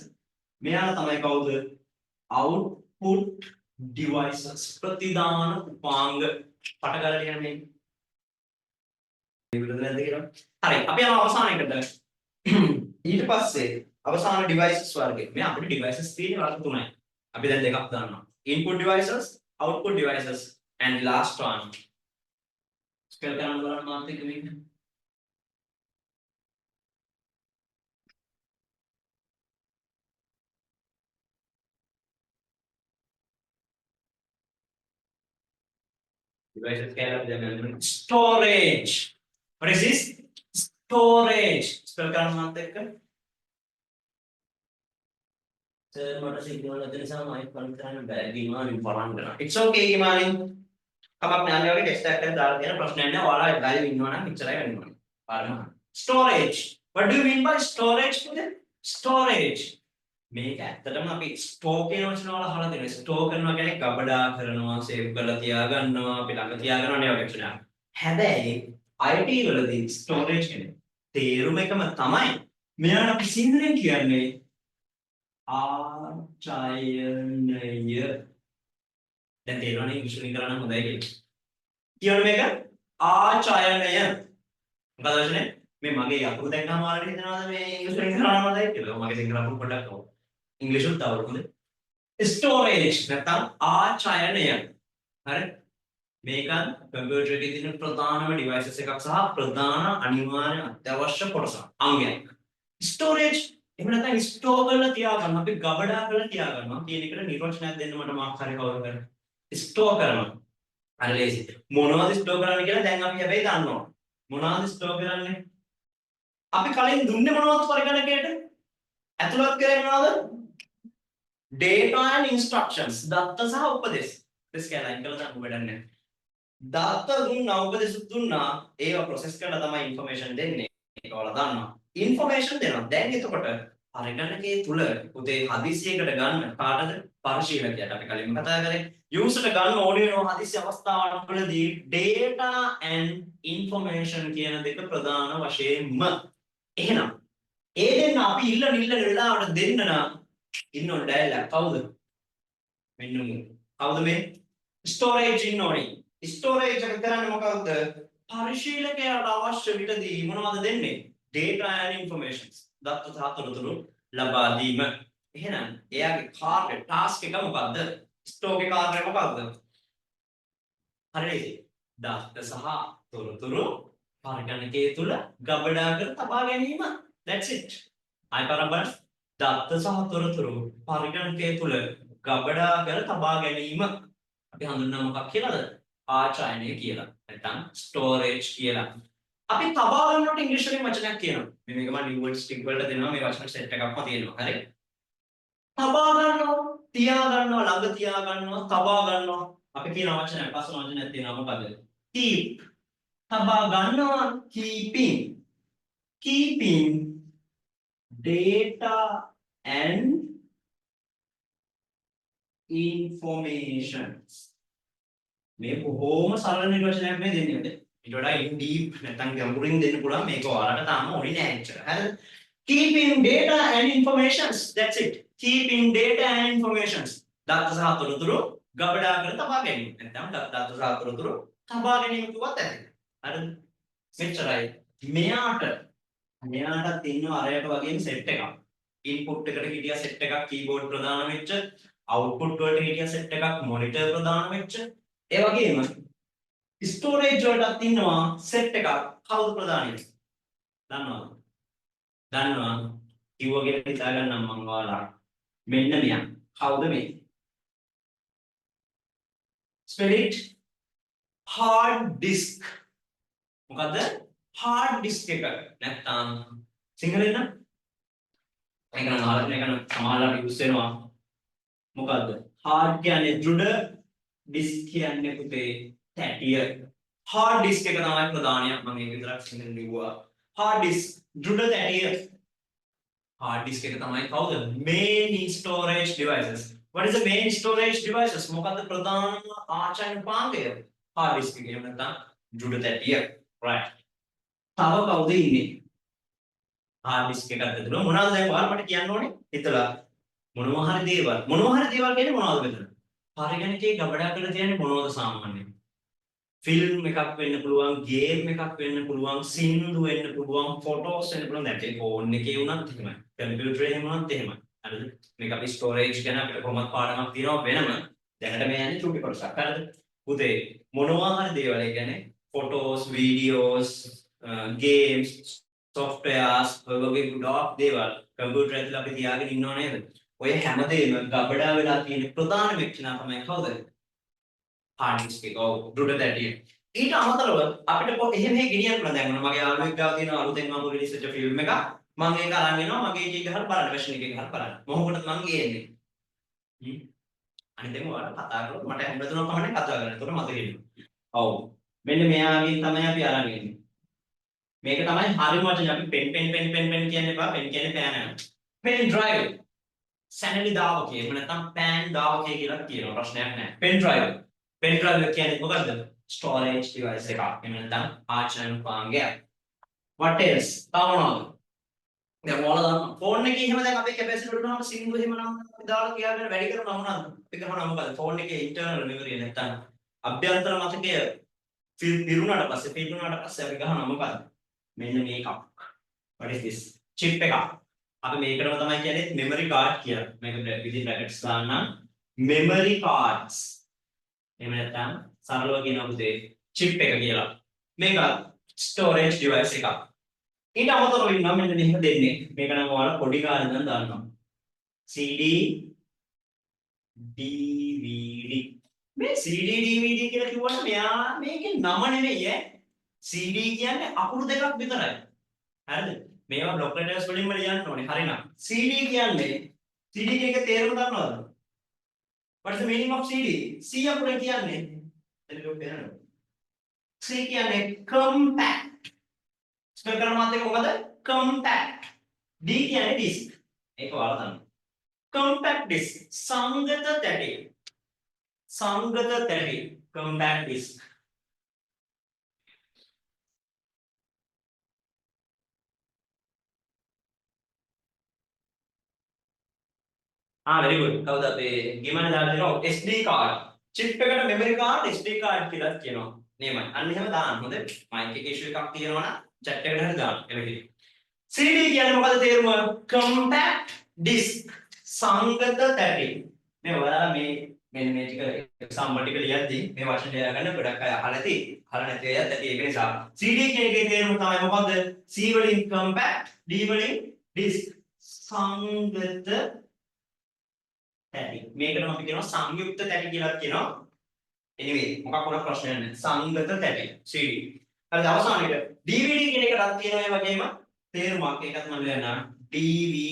මෙයා තමයි කවුද? output devices. ප්‍රතිදාන උපාංග පට කරලා ලියන්න මේක. මේකට නැද්ද කියලා. හරි. අපි යනවා අවසාන එකට. ඊට පස්සේ අවසාන devices වර්ගය. මේ අපිට devices තියෙන්නේ වර්ග තුනයි. අපි දැන් දෙකක් දානවා. input devices, output devices and the last one. Spell කරන්න බලන්න මාත් එක්ක මේක. devices කියලා අපි දැන් ගන්න storage. What is this? Storage. Spell කරන්න මාත් එක්ක. සර් මට සිග්නල් නැති නිසා මයික් බන්ද් කරන්න බෑ. ගිමාලින් බලන්න කරා. It's okay ගිමාලින්. කමක් නෑ මේ වගේ ටෙක්ස්ට් එකක් දාලා තියෙන ප්‍රශ්නයක් නෑ. ඔයාලා live ඉන්නවා නම් ඉච්චරයි වෙන්න ඕනේ. පාරම. Storage. What do you mean by storage? Storage. මේක ඇත්තටම අපි ස්ටෝර් කියන වචන වල අහලා තියෙනවා. ස්ටෝර් කරනවා කියන්නේ ගබඩා කරනවා, සේව් කරලා තියාගන්නවා, අපි ළඟ තියාගන්නවා නේ වගේ වචනයක්. හැබැයි IT වලදී ස්ටෝරේජ් කියන්නේ තේරුම එකම තමයි. මෙයාට අපි සිංහලෙන් කියන්නේ ආචාර්යනය. දැන් තේරෙනවනේ ඉංග්‍රීසියෙන් කරා නම් හොඳයි කියලා. කියන්න මේක ආචාර්යනය. මොකද වචනේ? මේ මගේ අකුරු දැක්කම ඔයාලට හිතනවාද මේ ඉංග්‍රීසියෙන් කරා නම් හොඳයි කියලා? මගේ සිංහල අකුරු පොඩ්ඩක් අහුව. ඉංග්‍රීසියෙන් තව හොඳයි. ස්ටෝරේජ් නැත්නම් ආචාර්යනය. හරි? මේක කම්පියුටර් එකේ තියෙන ප්‍රධානම ඩිවයිසස් එකක් සහ ප්‍රධාන අනිවාර්ය අත්‍යවශ්‍ය කොටසක්. අංගයක්. ස්ටෝරේජ් එහෙම නැත්නම් ස්ටෝර් කරලා තියාගන්න අපි ගබඩා කරලා තියාගන්නවා කියන එකට නිර්වචනයක් දෙන්න මට මාක් හරි කවුරු කරා. ස්ටෝර් කරනවා. හරි ලේසි. මොනවද ස්ටෝර් කරන්නේ කියලා දැන් අපි හැබැයි දන්නවා. මොනවද ස්ටෝර් කරන්නේ? අපි කලින් දුන්නේ මොනවද පරිගණකයට? ඇතුළත් කරේ මොනවද? data and instructions. දත්ත සහ උපදේශ. this කියලා ඉංග්‍රීසියෙන් දාන්න වැඩක් නැහැ. දත්ත දුන්නා උපදේශ දුන්නා ඒවා process කරලා තමයි information දෙන්නේ. ඒක ඔයාලා දන්නවා. information දෙනවා. දැන් එතකොට පරිගණකයේ තුල උදේ හදිසියකට ගන්න කාටද? පරිශීලකයට අපි කලින්ම කතා කරේ. user ට ගන්න ඕනේ වෙනවා හදිසි අවස්ථාවලදී data and information කියන දෙක ප්‍රධාන වශයෙන්ම. එහෙනම් ඒ දෙන්න අපි ඉල්ල වෙලාවට දෙන්න නම් ඉන්න ඕන ඩයලොග් කවුද? මෙන්න කවුද මේ? ස්ටෝරේජ් ඉන්න ඕනේ. ස්ටෝරේජ් එක කරන්නේ මොකක්ද? පරිශීලකයාට අවශ්‍ය විටදී මොනවද දෙන්නේ? data and informations. දත්ත සහ තොරතුරු ලබා දීම. එහෙනම් එයාගේ කාර්ය ටාස්ක් එක මොකද්ද? ස්ටෝක් එකේ කාර්යය මොකක්ද? හරිද? දත්ත සහ තොරතුරු පරිගණකයේ තුල ගබඩා කර තබා ගැනීම. That's it. ආයි බලන්න. දත්ත සහ තොරතුරු පරිගණකයේ තුල ගබඩා කර තබා ගැනීම අපි හඳුන්වන මොකක් කියලාද? ආචායනය කියලා. නැත්නම් ස්ටෝරේජ් කියලා. අපි තබා ගන්නකොට ඉංග්‍රීසි වලින් වචනයක් කියනවා. මේක මම new word stick වලට දෙනවා. මේ වචන සෙට් එකක්ම තියෙනවා. හරි? තබා ගන්නවා, තියා ගන්නවා, ළඟ තියා ගන්නවා, තබා ගන්නවා. අපි කියන වචනයක් පස්වන වචනයක් තියෙනවා මොකද? keep. තබා ගන්නවා keeping. Keeping data and information. මේ බොහොම සරල නිර්වචනයක් මේ දෙන්නේ. ඊට වඩා in deep නැත්නම් ගැඹුරින් දෙන්න පුළුවන් මේක ඔයාලට තාම ඕනේ නෑ ඇත්තට. හරිද? Keeping data and informations. That's it. Keeping data and informations. දත්ත සහ තොරතුරු ගබඩා කර තබා ගැනීම. නැත්නම් දත්ත සහ තොරතුරු තබා ගැනීම කිව්වත් ඇති. හරිද? මෙච්චරයි. මෙයාටත් ඉන්නවා අරයට වගේම සෙට් එකක්. ඉන්පුට් එකට හිටියා සෙට් එකක් කීබෝඩ් ප්‍රදාන වෙච්ච, අවුට්පුට් වලට හිටියා සෙට් එකක් මොනිටර් ප්‍රදාන වෙච්ච. ඒ වගේම ස්ටෝරේජ් වලටත් ඉන්නවා සෙට් එකක්. කවුද ප්‍රදානිය? දන්නවද? දන්නවා. කිව්වගෙන හිතා ගන්නම් මම ඔයාලා. මෙන්න මෙයා. කවුද මේ? spell it. hard disk. මොකද්ද? hard disk එක. නැත්නම් සිංහලෙන් නම් ඒක නම් ආලෝචනය කරන සමානලාට යූස් වෙනවා. මොකද්ද? hard කියන්නේ දෘඩ, disk කියන්නේ පුතේ තැටිය. hard disk එක තමයි ප්‍රධානියක්. මම ඒක විතරක් සිංහලෙන් ලිව්වා. hard disk දෘඩ තැටිය. hard disk එක තමයි කවුද? main storage devices. What is the main storage devices? මොකද්ද ප්‍රධානම ආචාර්ය පාංගය? hard disk එක. එහෙම නැත්නම් දෘඩ තැටිය. right. තව කවුද ඉන්නේ? hard disk එකක් ඇතුළේ මොනවද දැන් ඔයාලා මට කියන්න ඕනේ? හිතලා මොනවා හරි දේවල් කියන්නේ මොනවද මෙතන? පරිගණකයේ ගබඩා කරලා තියන්නේ මොනවද සාමාන්‍යයෙන්? ෆිල්ම් එකක් වෙන්න පුළුවන්, ගේම් එකක් වෙන්න පුළුවන්, සින්දු වෙන්න පුළුවන්, ෆොටෝස් වෙන්න පුළුවන්. දැන් ඒ ෆෝන් එකේ වුණත් එහෙමයි. කම්පියුටර් එකේ වුණත් එහෙමයි. හරිද? මේක අපි ස්ටෝරේජ් ගැන අපිට කොහොමද පාඩමක් තියෙනවා වෙනම. දැනට මේ යන්නේ චුටි කොටසක්. හරිද? පුතේ මොනවා හරි දේවල් ඒ කියන්නේ ෆොටෝස්, වීඩියෝස්, games, softwares ඔය වගේ ගොඩාක් දේවල් කම්පියුටර් ඇතුළේ අපි තියාගෙන ඉන්නව නේද? ඔය හැමදේම ගබඩා වෙලා තියෙන ප්‍රධාන වෙක්ෂණා තමයි කවුද? hard disk එක. ඔව් දෘඩ තැටිය. ඊට අමතරව අපිට එහෙම ගෙනියන්න පුළුවන්. දැන් මොන මගේ යාළුවෙක් ගාව තියෙන අලුතෙන් මම රිලීස් වෙච්ච ෆිල්ම් එකක්. මම ඒක අරන් එනවා මගේ එකේ ගහලා බලන්න version එකේ ගහලා බලන්න. මොහොතකට මම ගේන්නේ. අනිත් ඒවා ඔයාලා කතා කරලා මට හැමදේම කමෙන්ට් කතා කරන්න. ඒකට මතකෙන්න. ඔව්. මෙන්න මෙයාගෙන් තමයි අපි අරන් එන්නේ. මේක තමයි හරිම වචනේ. අපි පෙන් කියන්නේ එපා. පෙන් කියන්නේ පෑන යනවා. පෙන් ඩ්‍රයිව්. සැනලි දාවකේ. එහෙම නැත්නම් පෑන් දාවකේ කියලා කියනවා. ප්‍රශ්නයක් නැහැ. පෙන් ඩ්‍රයිව්. පෙන් ඩ්‍රයිව් කියන්නේ මොකද්ද? ස්ටෝරේජ් ඩිවයිස් එකක්. එහෙම නැත්නම් ආචාර්ය පාංගයක්. what else? තව මොනවද? දැන් ඔයාලා දන්නවා ෆෝන් එකේ එහෙම දැන් අපේ කැපැසිටි වලට නම් සිංදු එහෙම නම් දාලා කියාගෙන වැඩි කරනවා මොනවද? අපි කරනවා මොකද? ෆෝන් එකේ ඉන්ටර්නල් මෙමරි නැත්නම් අභ්‍යන්තර මතකය පිරුණාට පස්සේ අපි ගහනවා මොකද? මෙන්න මේකක්. what is this? chip එකක්. අපි මේකටම තමයි කියන්නේ memory card කියලා. මේක විදිහට brackets දාන්න memory cards. එහෙම නැත්නම් සරලව කියනවා පුතේ chip එක කියලා. මේක storage device එකක්. ඊට අමතරව ඉන්නවා මෙන්න මෙහෙම දෙන්නේ. මේක නම් ඔයාලා පොඩි කාලේ ඉඳන් දන්නවා. CD DVD. මේ CD DVD කියලා කිව්වම මෙයා මේකේ නම නෙමෙයි ඈ. CD කියන්නේ අකුරු දෙකක් විතරයි. හරිද? මේවා බ්ලොක් ලෙටර්ස් වලින්ම ලියන්න ඕනේ. හරිනම්. CD කියන්නේ CD එකේ තේරුම දන්නවද? What is the meaning of CD? C අකුරෙන් කියන්නේ එතන පේනවද? C කියන්නේ compact. ස්පෙල් කරන මාත් එක මොකද? compact. D කියන්නේ disk. ඒක ඔයාලා දන්නවා. compact disk සංගත තැටි compact disk very good කවුද අපේ ගිමන දාලා දෙනවා SD card chip එකට memory card SD card කියලා කියනවා නේමයි අන්න එහෙම දාන්න හොඳ mic එකේ issue එකක් තියෙනවා නම් chat එකට හරි දාන්න එලකිරි CD කියන්නේ මොකද තේරුම compact disk සංගත තැටි මේ ඔයාලා මේ මෙන්න මේ ටික example ටික ලියද්දී මේ වචන ලියා ගන්න ගොඩක් අය අහලා නැති අයත් ඇති ඒක නිසා CD කියන එකේ තේරුම තමයි මොකද්ද C වලින් compact D වලින් disk සංගත තැටි මේකට අපි කියනවා සංයුක්ත තැටි කියලා කියනවා anyway මොකක් වුණා ප්‍රශ්නයක් නැහැ සංගත තැටි CD හරිද අවසානයේ DVD කියන එකටත් තියෙනවා ඒ වගේම තේරුමක් ඒකත් මම ලියන්නම් DVD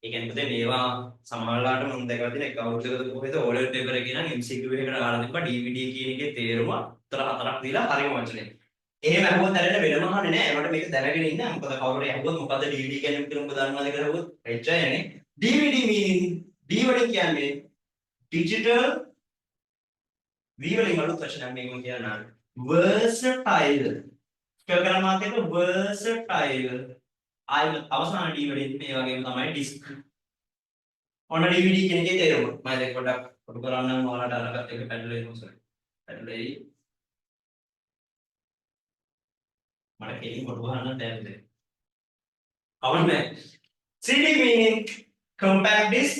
ඒ කියන්නේ පුතේ මේවා සමහරලාට මම දැකලා තියෙන එක අවුරුද්දකට කොහෙද ඕලෙවල් පේපර් එකේ නම් MCQ එකකට ගාලා තිබ්බා DVD කියන එකේ තේරුම උත්තර හතරක් දීලා හරිම වචනේ. එහෙම අහුවත් දැනට වෙනම අහන්නේ නැහැ. ඒකට මේක දැනගෙන ඉන්න. මොකද කවුරුරි අහුවොත් මොකද්ද DVD කියන්නේ කියලා ඔබ දන්නවද කියලා අහුවොත් එච්චරනේ. DVD meaning D වලින් කියන්නේ digital V වලින් අලුත් වචනයක් මේක මම කියනවා versatile. කියලා මාතේක versatile අවසාන D වලින් මේ වගේම තමයි disk. ඔන්න DVD කියන එකේ තේරුම. මම දැන් පොඩ්ඩක් කොටු කරන්නම් ඔයාලට අරකට එක පැටලෙ මොසරේ. පැටලෙයි. මට කෙලින් කොටු කරන්න බැහැ. අවන්නේ. CD meaning compact disk,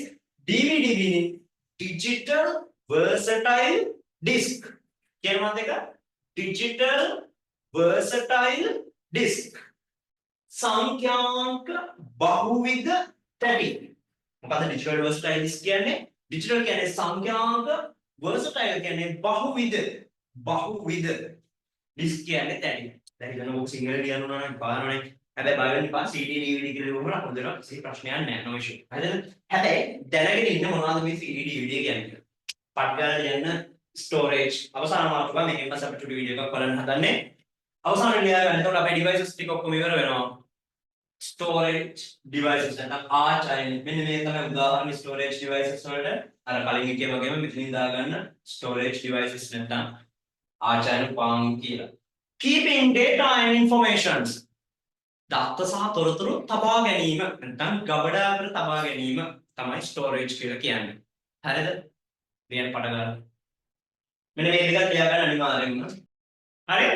DVD meaning digital versatile disk. කියන මොකක්ද එක? digital versatile disk. සංඛ්‍යාංක බහුවිධ තැටි. මොකද digital versatile disk කියන්නේ? digital කියන්නේ සංඛ්‍යාංක versatile කියන්නේ බහුවිධ disk කියන්නේ තැටි. දැන් ඉතින් ඔබ සිංහල ලියන්න උනා නම් පාරවනේ. හැබැයි බය වෙන්න එපා CD DVD කියලා ලියුවම ලකුණු දෙනවා. කිසි ප්‍රශ්නයක් නැහැ no issue. හරිද? හැබැයි දැනගෙන ඉන්න මොනවද මේ CD DVD කියන්නේ? පට්ගාලා ලියන්න storage අවසාන මාතෘකාව මේකෙන් පස්සේ අපිට වීඩියෝ එකක් බලන්න හදන්නේ. අවසාන ලියා ගන්න. එතකොට අපේ devices ටික ඔක්කොම ඉවර වෙනවා. storage devices නැත්නම් ආචාර්ය මෙන්න මේ තමයි උදාහරණ storage devices වලට අර කලින් එකේ වගේම මෙතනින් දාගන්න storage devices නැත්නම් ආචාර්ය පාන් කියලා. keeping data and informations දත්ත සහ තොරතුරු තබා ගැනීම නැත්නම් ගබඩා කර තබා ගැනීම තමයි storage කියලා කියන්නේ. හරිද? ලියන්න පටන් ගන්න. මෙන්න මේ ටිකක් ලියා ගන්න අනිවාර්යෙන්ම. හරි?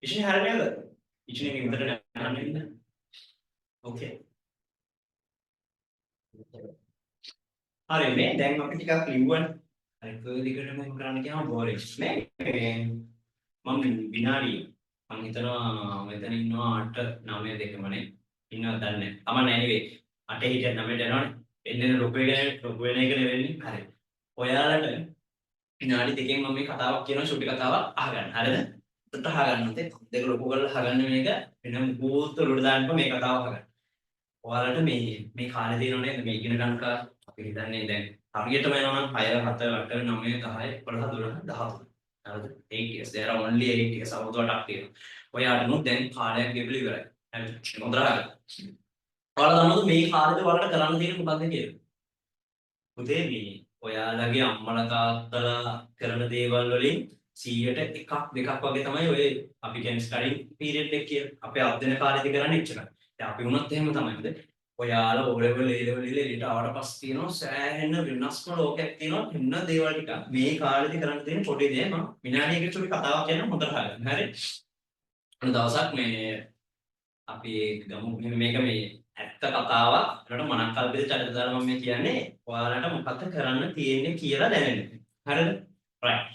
ඉතින් හරිය නේද? ඉතින් මේක උඩට යන්න ඉන්න. ඕකේ. හරි මේ දැන් අපි ටිකක් ලිව්වනේ. හරි කොහොමද මම කරන්න කියනවා බෝරින්. නේ මම විනාඩි මම හිතනවා මෙතන ඉන්නවා 8 9 දෙකමනේ. ඉන්නවද දන්නේ නැහැ. අමන anyway 8 හිටියත් 9ට යනවනේ. එන්නේ ලොකු වෙන එක නෙවෙන්නේ. හරි. ඔයාලට විනාඩි දෙකෙන් මම මේ කතාවක් කියනවා ෂුටි කතාවක් අහගන්න. හරිද? අහගන්න තේ දෙක ලොකු කරලා අහගන්න මේක වෙන මොකෝත් උඩ දාන්න මේ කතාව අහගන්න. ඔයාලට මේ කාලේ තියෙනව නේද මේ ඉගෙන ගන්න කාලේ අපි හිතන්නේ දැන් හරියටම යනවා නම් 6 7 8 9 10 11 12 13 හරිද 8 years there are only 8 years අවුරුදු 8ක් තියෙනවා. ඔයාලට නෝ දැන් කාලයක් ගෙවිලා ඉවරයි. හරිද? හොඳට අහගන්න. ඔයාලා දන්නවද මේ කාලේද ඔයාලට කරන්න තියෙන්නේ මොකක්ද කියලා? පුතේ මේ ඔයාලගේ අම්මලා තාත්තලා කරන දේවල් වලින් 100ට එකක් දෙකක් වගේ තමයි ඔය අපි කියන්නේ ස්ටඩි පීරියඩ් එක කියලා. අපේ අධ්‍යයන කාලෙදි කරන්නේ එච්චරයි. දැන් අපි වුණත් එහෙම තමයි. ඔයාලා O level A level එළියට ආවට පස්සේ තියෙනවා සෑහෙන වෙනස්ම ලෝකයක් තියෙනවා. වෙන දේවල් ටික මේ කාලෙදි කරන්න තියෙන පොඩි දේ මම විනාඩියකට චුටි කතාවක් කියන්න හොඳට හරියට. හරි. අද දවසක් මේ අපි ගමු මේක මේ ඇත්ත කතාවක්. ඒකට මනක් කල්පිත චරිත දාලා මම මේ කියන්නේ ඔයාලට මොකක්ද කරන්න තියෙන්නේ කියලා දැනෙන්න. හරිද? right.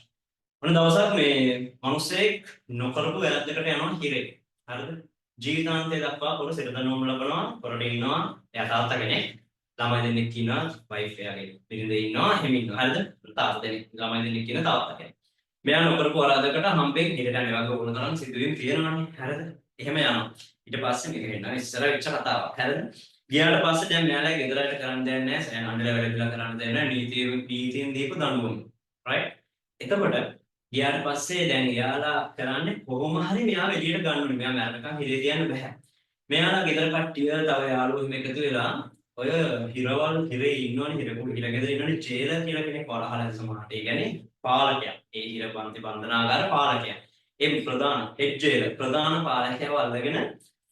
මොන දවසක් මේ මිනිස්සෙක් නොකරපු වැරද්දකට යනවා හිරේ. හරිද? ජීවිතාන්තය දක්වා පොර සිරදනෝම ලබනවා, පොරට ඉන්නවා, එයා තාත්තා කෙනෙක්. ළමයි දෙන්නෙක් ඉන්නවා, වයිෆ් එයාගේ බිරිඳ ඉන්නවා, එහෙම ඉන්නවා. හරිද? තාත්තා දෙන්නෙක්, ළමයි දෙන්නෙක් ඉන්න තාත්තා කෙනෙක්. මෙයා නොකරපු වරදකට හම්බෙන් හිරට යන වගේ ඕන තරම් සිදුවීම් තියෙනවානේ. හරිද? එහෙම යනවා. ඊට පස්සේ මේක වෙනවා ඉස්සර වෙච්ච කතාවක්. හරිද? ගියාට පස්සේ දැන් මෙයාලා ගෙදරට කරන්න දෙයක් නැහැ. සෑහෙන අඬලා වැඩිලා කරන්න දෙයක් නැහැ. නීතියෙන් දීපු දඬුවම. right? එතකොට ගියාට පස්සේ දැන් එයාලා කරන්නේ කොහොම හරි මෙයාව එළියට ගන්න ඕනේ. මෙයා මැරෙනකන් හිරේ තියන්න බෑ. මෙයාලා ගෙදර කට්ටිය තව යාළුවෝ එහෙම එකතු වෙලා ඔය හිරවල් හිරේ ඉන්නවනේ හිරගෙදර ඉන්නවනේ ජේලර් කියලා කෙනෙක් වලහලා සමානට. ඒ කියන්නේ පාලකයා. ඒ හිර පන්ති බන්ධනාගාර පාලකයා. ඒ ප්‍රධාන හෙඩ් ජේලර් ප්‍රධාන පාලකයාව අල්ලගෙන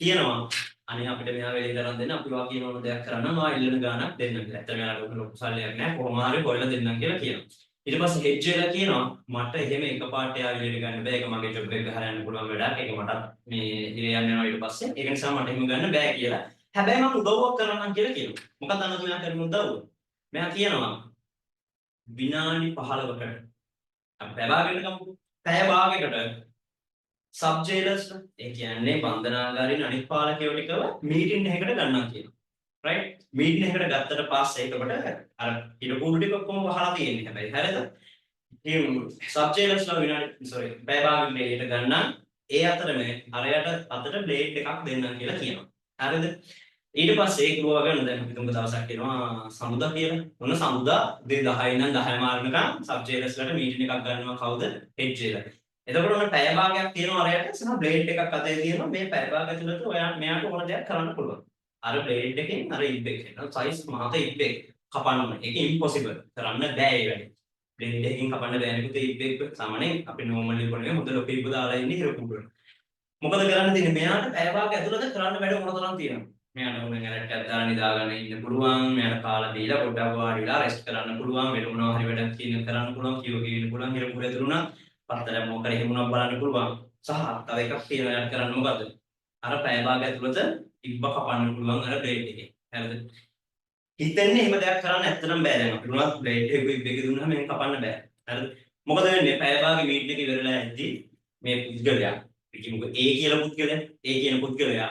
කියනවා අනේ අපිට මෙයා වෙලේ තරම් දෙන්න අපි වා කියන ඕන දෙයක් කරන්න මා ඉල්ලන ගාණක් දෙන්න කියලා. ඇත්තටම එයාලා ලොකු සල්ලියක් නැහැ කොහොම හරි හොයලා දෙන්නම් කියලා කියනවා. ඊට පස්සේ හෙඩ් ජේලර් කියනවා මට එහෙම එකපාරට එයා විලට ගන්න බෑ. ඒක මගේ ජොබ් එක හරියන්න පුළුවන් වැඩක්. ඒක මට මේ හිරේ යන්න වෙනවා ඊට පස්සේ. ඒක නිසා මට එහෙම ගන්න බෑ කියලා. හැබැයි මම උදව්වක් කරන්නම් කියලා කියනවා. මොකක්ද අන්න තුලා කරන උදව්ව? මෙයා කියනවා විනාඩි 15කට අපි පැය භාගයකට ගමුකෝ. පැය භාගයකට සබ් ජේලර්ස් ඒ කියන්නේ බන්ධනාගාරයේ අනිත් පාලකයෝ ටිකව මීටින් එකකට ගන්නවා කියනවා. රයිට්? මීටින් එකකට ගත්තට පස්සේ එතකොට අර ඉරපුඩු ටික ඔක්කොම වහලා තියෙන්නේ. හැබැයි හරිද? මේ සබ් ජේලර්ස්ලා විනාඩි පැය භාගයකට ගන්නම්. ඒ අතරේ අරයට අතට බ්ලේඩ් එකක් දෙන්නම් කියලා කියනවා. හරිද? ඊට පස්සේ ඒක ගුවා ගන්න දැන් අපි තුන්ක දවසක් එනවා සමුදා කියලා. මොන සමුදා 10 ඉඳන් 10 මාර්ගනකම් සබ් ජේලර්ස්ලාට මීටින් එකක් ගන්නවා කවුද? Head jailer. එතකොට ඔන්න පැය භාගයක් තියෙනවා අරයට සහ බ්ලේඩ් එකක් අතේ තියෙනවා මේ පැය භාගය ඇතුළත ඔයා මෙයාට ඕන දෙයක් කරන්න පුළුවන්. අර බ්ලේඩ් එකෙන් අර ඉබ් එකෙන් සයිස් මහත ඉබ් එක කපන්න. ඒක ඉම්පොසිබල්. කරන්න බෑ ඒ වැඩේ. බ්ලේඩ් එකකින් කපන්න බෑ නේද ඉබ් එක සාමාන්‍යයෙන් අපි නෝමලි කරන්නේ හොඳ ලොකු ඉබ් දාලා ඉන්නේ හිර කුඹුරන. මොකද කරන්න තියෙන්නේ මෙයාට පැය භාගය ඇතුළත කරන්න වැඩ මොන තරම් තියෙනවද? මෙයාට ඕනෙන් ඇරට්ටක් දාලා නිදාගෙන ඉන්න පුළුවන්. මෙයාට කාලා දීලා පොඩ්ඩක් වාඩිලා රෙස්ට් කරන්න පුළුවන්. වෙන මොනවා හරි වැඩක් කියන කරන්න පුළුවන්. කියෝ කියන්න පුළුවන්. හිර කුඹුර ඇතුළුණා පත්තර මොකද හිමුණක් බලන්න පුළුවන්. සහ තව එකක් තියෙනවා යාට කරන්න මොකද්ද? අර පැය භාගය ඇතුළත ඉබ්බ කපන්න පුළුවන් අර බ්ලේඩ් එකේ. හරිද? හිතන්නේ එහෙම දෙයක් කරන්න ඇත්තටම බෑ දැන් අපි උනත් බ්ලේඩ් එක ඉබ් එක දුන්නාම මේක කපන්න බෑ. හරිද? මොකද වෙන්නේ? පැය භාගය මීට් එක ඉවරලා ඇද්දි මේ පුද්ගලයා කිමුක A කියලා පුද්ගලයා කියන පුද්ගලයා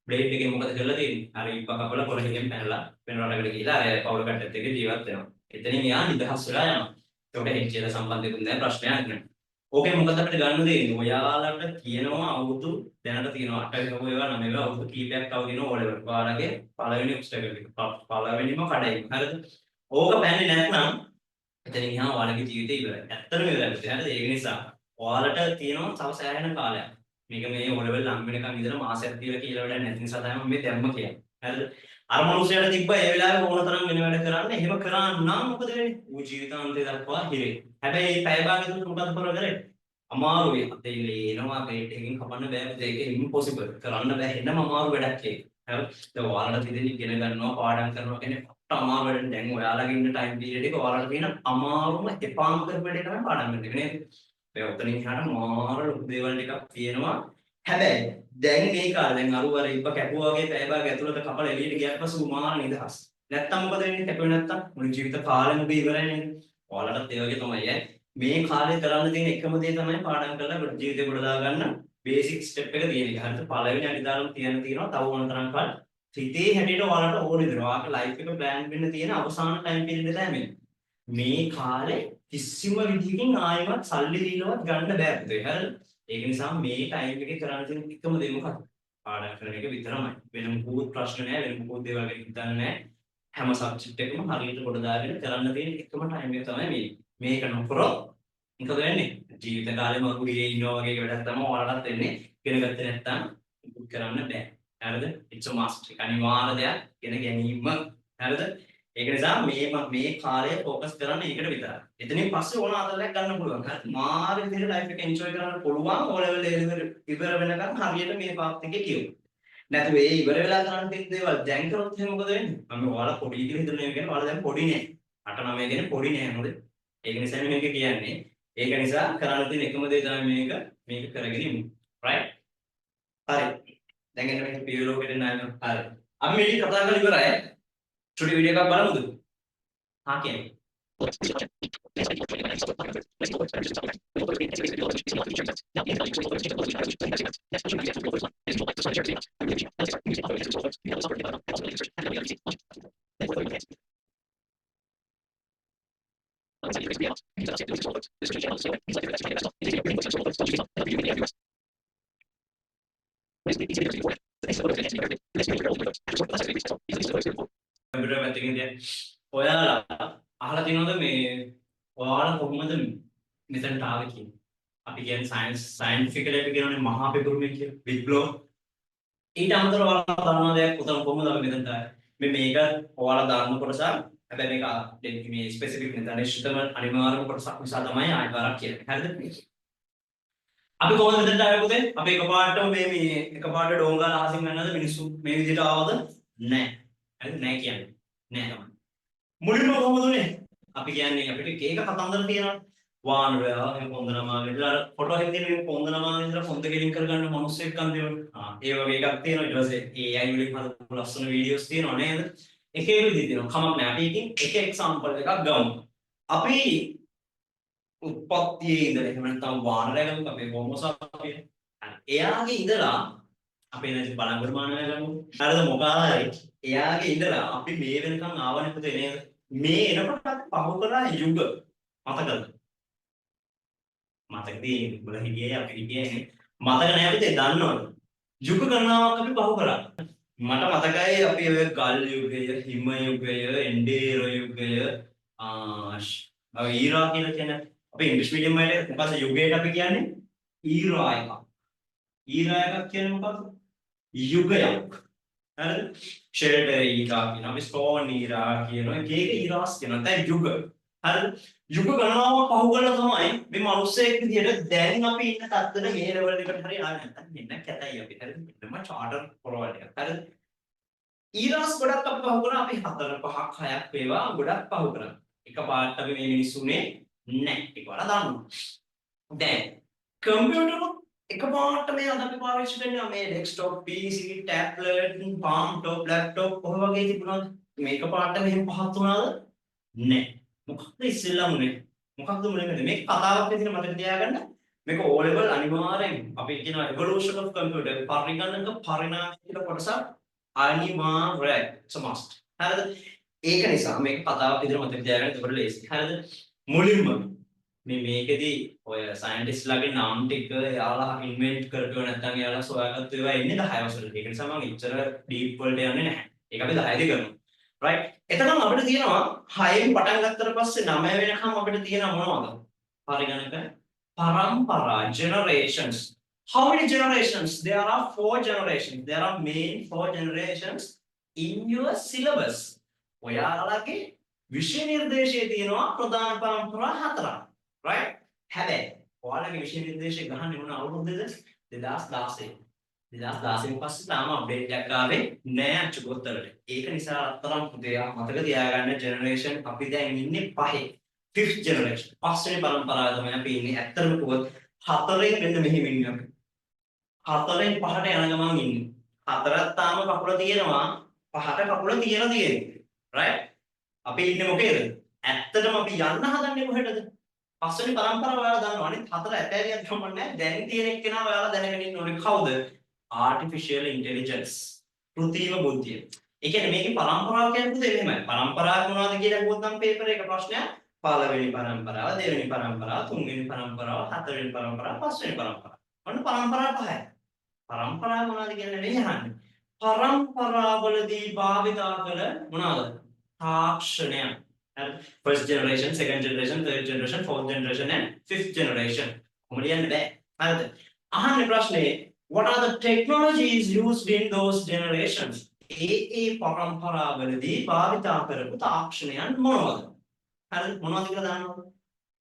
බ්ලේඩ් එකෙන් මොකද කරලා තියෙන්නේ? අර ඉබ්බ කපලා පොළකින් පැනලා වෙන රටකට ගිහලා අර පවුල කට්ටත් එක්ක ජීවත් වෙනවා. එතනින් එයා නිදහස් වෙලා යනවා. ඒකට හෙච්චේල සම්බන්ධයෙන් දැන් ප්‍රශ්නයක් නැහැ. ඕකේ මොකද අපිට ගන්න දෙන්නේ? ඔයාලට කියනවා අවුරුදු දැනට තියෙනවා 8 ඒවා 9 ඒවා අවුරුදු කීපයක් තව දිනවා ඕලෙවල්. ඔයාලගේ පළවෙනි ඔබ්ස්ටකල් එක. පළවෙනිම කඩේම. හරිද? ඕක බෑනේ නැත්නම් එතනින් ගියාම ඔයාලගේ ජීවිතේ ඉවරයි. ඇත්තටම ඉවරයි. හරිද? ඒක නිසා ඔයාලට තියෙනවා තව සෑහෙන කාලයක්. මේක මේ ඕලෙවල් ලඟ වෙනකන් ඉඳලා මාසයක් තියලා කියලා වැඩක් නැති නිසා තමයි මම මේ දැම්ම කියන්නේ. හරිද? අර මනුස්සයාට තිබ්බා ඒ වෙලාවේ ඕන තරම් වෙන වැඩ කරන්න. එහෙම කරා නම් මොකද වෙන්නේ? ඌ ජීවිතාන්තය දක්වා හිරේ. හැබැයි මේ පැය භාගය තුන මොකද කරන්නේ? අමාරුයි. අතේ එනවා බේට් එකකින් කපන්න බෑ. ඒක ඉම්පොසිබල්. කරන්න බෑ. එන්නම අමාරු වැඩක් ඒක. හරි. ඒක ඔයාලට තියදී ඉගෙන ගන්නවා, පාඩම් කරනවා කියන්නේ අමාරු වැඩක්. දැන් ඔයාලගේ ඉන්න ටයිම් පීරියඩ් එක ඔයාලට තියෙන අමාරුම එපාම කරපු වැඩේ තමයි පාඩම් කරන්නේ නේද? ඒ ඔතනින් එහාට මාර ලොකු දේවල් ටිකක් තියෙනවා. හැබැයි දැන් මේ කාලේ දැන් අරුවර ඉබ්බ කැපුවා වගේ පැය භාගය ඇතුළත කපලා එළියට ගියාට පස්සේ උමාන නිදහස්. නැත්තම් මොකද වෙන්නේ? කැපුවේ නැත්තම් මුළු ජීවිත කාලෙම ඔබ ඉවරයි නේද? ඔයාලටත් ඒ වගේ තමයි ඈ. මේ කාලේ කරන්න තියෙන එකම දේ තමයි පාඩම් කරලා ජීවිතේ ගොඩ දාගන්න බේසික් ස්ටෙප් එක තියෙන එක. හරිද? පළවෙනි අනිදානම් තියෙනවා තව ඕන තරම් කාල. හිතේ හැටියට ඔයාලට ඕනේ දේ. ඔයාලට ලයිෆ් එක ප්ලෑන් වෙන්න තියෙන අවසාන ටයිම් පීරියඩ් එක තමයි මේ කාලේ කිසිම විදිහකින් ආයෙමත් සල්ලි දීලවත් ගන්න බෑ පුතේ. හරිද? ඒක නිසා මේ ටයිම් එකේ කරන්න තියෙන එකම දේ මොකක්ද? පාඩම් කරන එක විතරමයි. වෙන මොකුත් ප්‍රශ්න නැහැ, වෙන මොකුත් දේවල් ගැන හිතන්නේ නැහැ. හැම සබ්ජෙක්ට් එකකම හරියට කොට දාගෙන කරන්න තියෙන එකම ටයිම් එක තමයි මේ. මේක නොකරොත් මොකද වෙන්නේ? ජීවිත කාලෙම උඩියේ ඉන්නවා වගේ වැඩක් තමයි ඔයාලටත් වෙන්නේ. ඉගෙන ගත්තේ නැත්නම් මොකුත් කරන්න බෑ. හරිද? it's a must. අනිවාර්ය දෙයක් ඉගෙන ගැනීම. හරිද? ඒක නිසා මේ කාලය ફોකස් කරන්න ඒකට විතරයි. එතනින් පස්සේ ඕන ආදලයක් ගන්න පුළුවන්. හරි. මාර විදිහට ලයිෆ් එක එන්ජොයි කරන්න පුළුවන්. ඕ ලෙවල් ඉවර වෙනකන් හරියට මේ පාත් එකේ කියමු. නැත්නම් ඒ ඉවර වෙලා කරන්න තියෙන දේවල් දැන් කරොත් එහෙනම් මොකද වෙන්නේ? මම ඔයාලා පොඩි කියලා හිතන එක කියන්නේ ඔයාලා දැන් පොඩි නෑ. 8 9 කියන්නේ පොඩි නෑ නේද? ඒක නිසා මේක කියන්නේ. ඒක නිසා කරන්න තියෙන එකම දේ තමයි මේක කරගෙන ඉමු. right? හරි. දැන් එන්න මේක පියවර ලෝකෙට නෑ. හරි. අපි මේක කතා කරලා ඉවරයි. චුටි වීඩියෝ එකක් බලමුද? හා කියන්නේ. ඔයාලා අහලා තියෙනවද මේ ඔයාලා කොහොමද මෙතනට ආවේ කියන්නේ? අපි කියන්නේ සයන්ටිෆිකලි අපි කියනනේ මහා පෙකුරුමේ කියලා බිග් බ්ලෝ. ඊට අමතරව ඔයාලා දන්නා දෙයක් උතන කොහොමද අපි මෙතනට ආවේ? මේක ඔයාලා දාන්න කොටස හැබැයි මේක මේ ස්පෙસિෆික් නේ තනිෂ්ඨතම අනිවාර්යම කොටසක් නිසා තමයි ආයෙ වරක් කියන්නේ. හරිද? අපි කොහොමද මෙතනට ආවේ පුතේ? අපි එකපාරටම මේ එකපාරට ඩෝංගා අහසින් යනවාද මිනිස්සු මේ විදිහට ආවද? නැහැ. හරිද? නැහැ කියන්නේ. නැහැ තමයි. මුලින්ම කොහොමද උනේ? අපි කියන්නේ අපිට එක කතන්දර තියෙනවා. වානරයා එහෙම පොන්ද නමාගෙන ඉඳලා ෆොටෝ එකක් තියෙන මේ පොන්ද නමාගෙන ඉඳලා පොන්ද ගෙලින් කරගන්න මිනිස්සෙක් අන්තිමට. ඒ වගේ එකක් තියෙනවා. ඊට පස්සේ AI වලින් හදපු ලස්සන වීඩියෝස් තියෙනවා නේද? එක එක විදිහ තියෙනවා. කමක් නැහැ. අපි එකකින් එක එක්සැම්පල් එකක් ගමු. අපි උත්පත්තියේ ඉඳලා එහෙම නැත්නම් වානරයා ගමු අපේ හෝමෝ සාපියන්. එයාගේ ඉඳලා අපි එනදි බලංගොඩ මානවයා ගමු. හරිද මොකාරයි එයාගේ ඉඳලා අපි මේ වෙනකන් ආවනේ පුතේ නේද? මේ එනකොට අපි පහු කරා යුග මතකද? මතකදී උඹලා හිටියේ අපි හිටියේ නේ. මතක නැහැ අපිට දන්නවද? යුග ගණනාවක් අපි පහු කරා. මට මතකයි අපි ඔය ගල් යුගය, හිම යුගය, එන්ඩේරෝ යුගය, ඊරා කියලා කියන අපි ඉංග්‍රීසි මීඩියම් වලට මොකද යුගයට අපි කියන්නේ ඊරා එකක්. ඊරා එකක් කියන්නේ මොකද්ද? යුගයක්. හරිද? ෂෙල්ටර් ඊරා කියනවා, අපි ස්ටෝන් ඊරා කියනවා, එක එක ඊරාස් කියනවා. දැන් යුග. හරිද? යුග ගණනාව පහු කරලා තමයි මේ මිනිස්සෙක් විදියට දැන් අපි ඉන්න තත්ත්වෙට මේ ලෙවල් එකට හරි ආවේ නැත්නම් මෙන්න කැතයි අපි. හරිද? මෙන්නම චාර්ටර් ප්‍රොවයිඩ් එකක්. හරිද? ඊරාස් ගොඩක් අපි පහු කරා. අපි 4 5ක් 6ක් වේවා ගොඩක් පහු කරා. එකපාරට අපි මේ මිනිස්සුනේ නැහැ. ඒකවල දානවා. දැන් කම්පියුටර් එකපාරට මේ අද අපි පාවිච්චි කරනවා මේ desktop PC tablet palm top laptop ඔය වගේ තිබුණාද මේක පාට මෙහෙම පහත් වුණාද නැහැ මොකක්ද ඉස්සෙල්ලාම උනේ මොකක්ද මුලින්ම මේක කතාවක් විදිහට මතක තියාගන්න මේක O level අනිවාර්යෙන් අපි කියනවා evolution of computer පරිගණක පරිණාමය කියලා කොටසක් අනිවාර්යයි it's a must හරිද ඒක නිසා මේක කතාවක් විදිහට මතක තියාගන්න එතකොට ලේසි හරිද මුලින්ම මේකෙදි ඔය සයන්ටිස්ට්ලාගේ නම් ටික එයාලා ඉන්වෙන්ට් කරපුවා නැත්නම් එයාලා සොයාගත්ත ඒවා ඉන්නේ 10 වසරේ. ඒක නිසා මම ඉච්චර ඩීප් වලට යන්නේ නැහැ. ඒක අපි 10 දී කරමු. රයිට්. එතකොට අපිට තියෙනවා 6න් පටන් ගත්තට පස්සේ 9 වෙනකම් අපිට තියෙනවා මොනවද? පරිගණක පරම්පරා generations. How many generations? There are 4 generations. There are main 4 generations in your syllabus. ඔයාලගේ විෂය නිර්දේශයේ තියෙනවා ප්‍රධාන පරම්පරා 4ක්. right හැබැයි ඔයාලගේ විෂය නිර්දේශය ගහන්නේ මොන අවුරුද්දේද 2016 2016 පස්සේ තාම අප්ඩේට් එකක් ආවේ නෑ අච්චුකොත්තරට ඒක නිසා අතරම් පුතේ මතක තියාගන්න ජෙනරේෂන් අපි දැන් ඉන්නේ පහේ 5th generation පස්වෙනි පරම්පරාව තමයි අපි ඉන්නේ ඇත්තටම කිව්වොත් හතරෙන් මෙන්න මෙහෙම ඉන්නේ අපි හතරෙන් පහට යන ගමන් ඉන්නේ හතරක් තාම කකුල තියෙනවා පහට කකුල තියලා තියෙන්නේ right අපි ඉන්නේ මොකේද ඇත්තටම අපි යන්න හදන්නේ කොහෙටද පස්වෙනි පරම්පරාව ඔයාලා දන්නවා අනිත් හතර ඇතෑරියක් ගමන් නැහැ දැන් තියෙන එක්කෙනා ඔයාලා දැනගෙන ඉන්න ඕනේ කවුද artificial intelligence කෘත්‍රිම බුද්ධිය ඒ කියන්නේ මේකේ පරම්පරාව කියන්නේ මෙහෙමයි පරම්පරාව මොනවද කියලා ගියොත් නම් පේපර් එක ප්‍රශ්නයක් පළවෙනි පරම්පරාව දෙවෙනි පරම්පරාව තුන්වෙනි පරම්පරාව හතරවෙනි පරම්පරාව පස්වෙනි පරම්පරාව ඔන්න පරම්පරා පහයි පරම්පරාව මොනවද කියන්නේ නෙවෙයි අහන්නේ පරම්පරාවලදී භාවිතා කළ මොනවද තාක්ෂණයන් first generation, second generation, third generation, fourth generation, and fifth generation. What are the technologies used in those generations? A පරම්පරාවලදී භාවිතා කරපු තාක්ෂණයන් මොනවද? හරිද? මොනවද කියලා දන්නවද?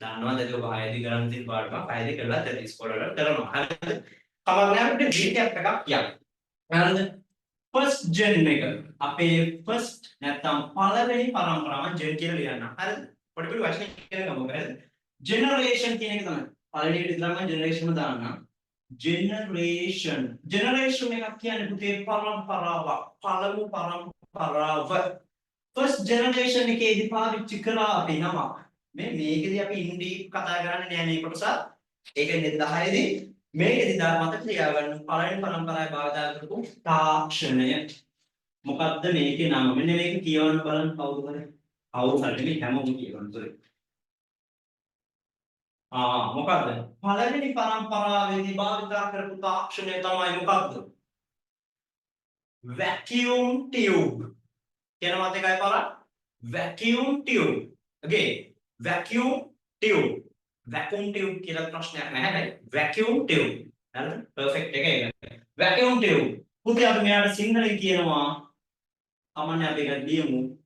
දන්නවද? ඒක පහයදී කරන් තියෙන පාඩම පහයදී කරලා තැති ඉස්කෝලේ වල කරනවා. හරිද? කවදාවත් අපිට ඩීටේල් එකක් කියන්න. හරිද? first gen එක අපේ first නැත්නම් පළවෙනි පරම්පරාව gen කියලා ලියන්න. හරිද? පොඩි පොඩි වචන කියලා ගමු. හරිද? generation කියන එක තමයි. පළවෙනි එකට ඉඳලා මම generation දාන්නම්. generation එකක් කියන්නේ පුතේ පරම්පරාවක්. පළමු පරම්පරාව. first generation එකේදී පාවිච්චි කරා අපි නමක්. මේකෙදී අපි ඉන්ඩී කතා කරන්නේ නෑ මේ කොටස. ඒකෙන් 10 දී මේකෙදි මතක තියාගන්න පළවෙනි පරම්පරාවේ භාවිත කරපු තාක්ෂණය මොකක්ද මේකේ නම මෙන්න මේක කියවන්න බලන්න කවුරු හරි මේ හැමෝම කියවන්න උතරේ මොකක්ද පළවෙනි පරම්පරාවේදී භාවිත කරපු තාක්ෂණය තමයි මොකක්ද vacuum tube කියන මතකයි බලන්න vacuum tube okay vacuum tube vacuum tube කියලා ප්‍රශ්නයක් නැහැ නේද vacuum tube හරිද perfect එක ඒක vacuum tube පුතේ අපි මෙයාට සිංහලෙන් කියනවා කමන්නේ අපි එක ලියමු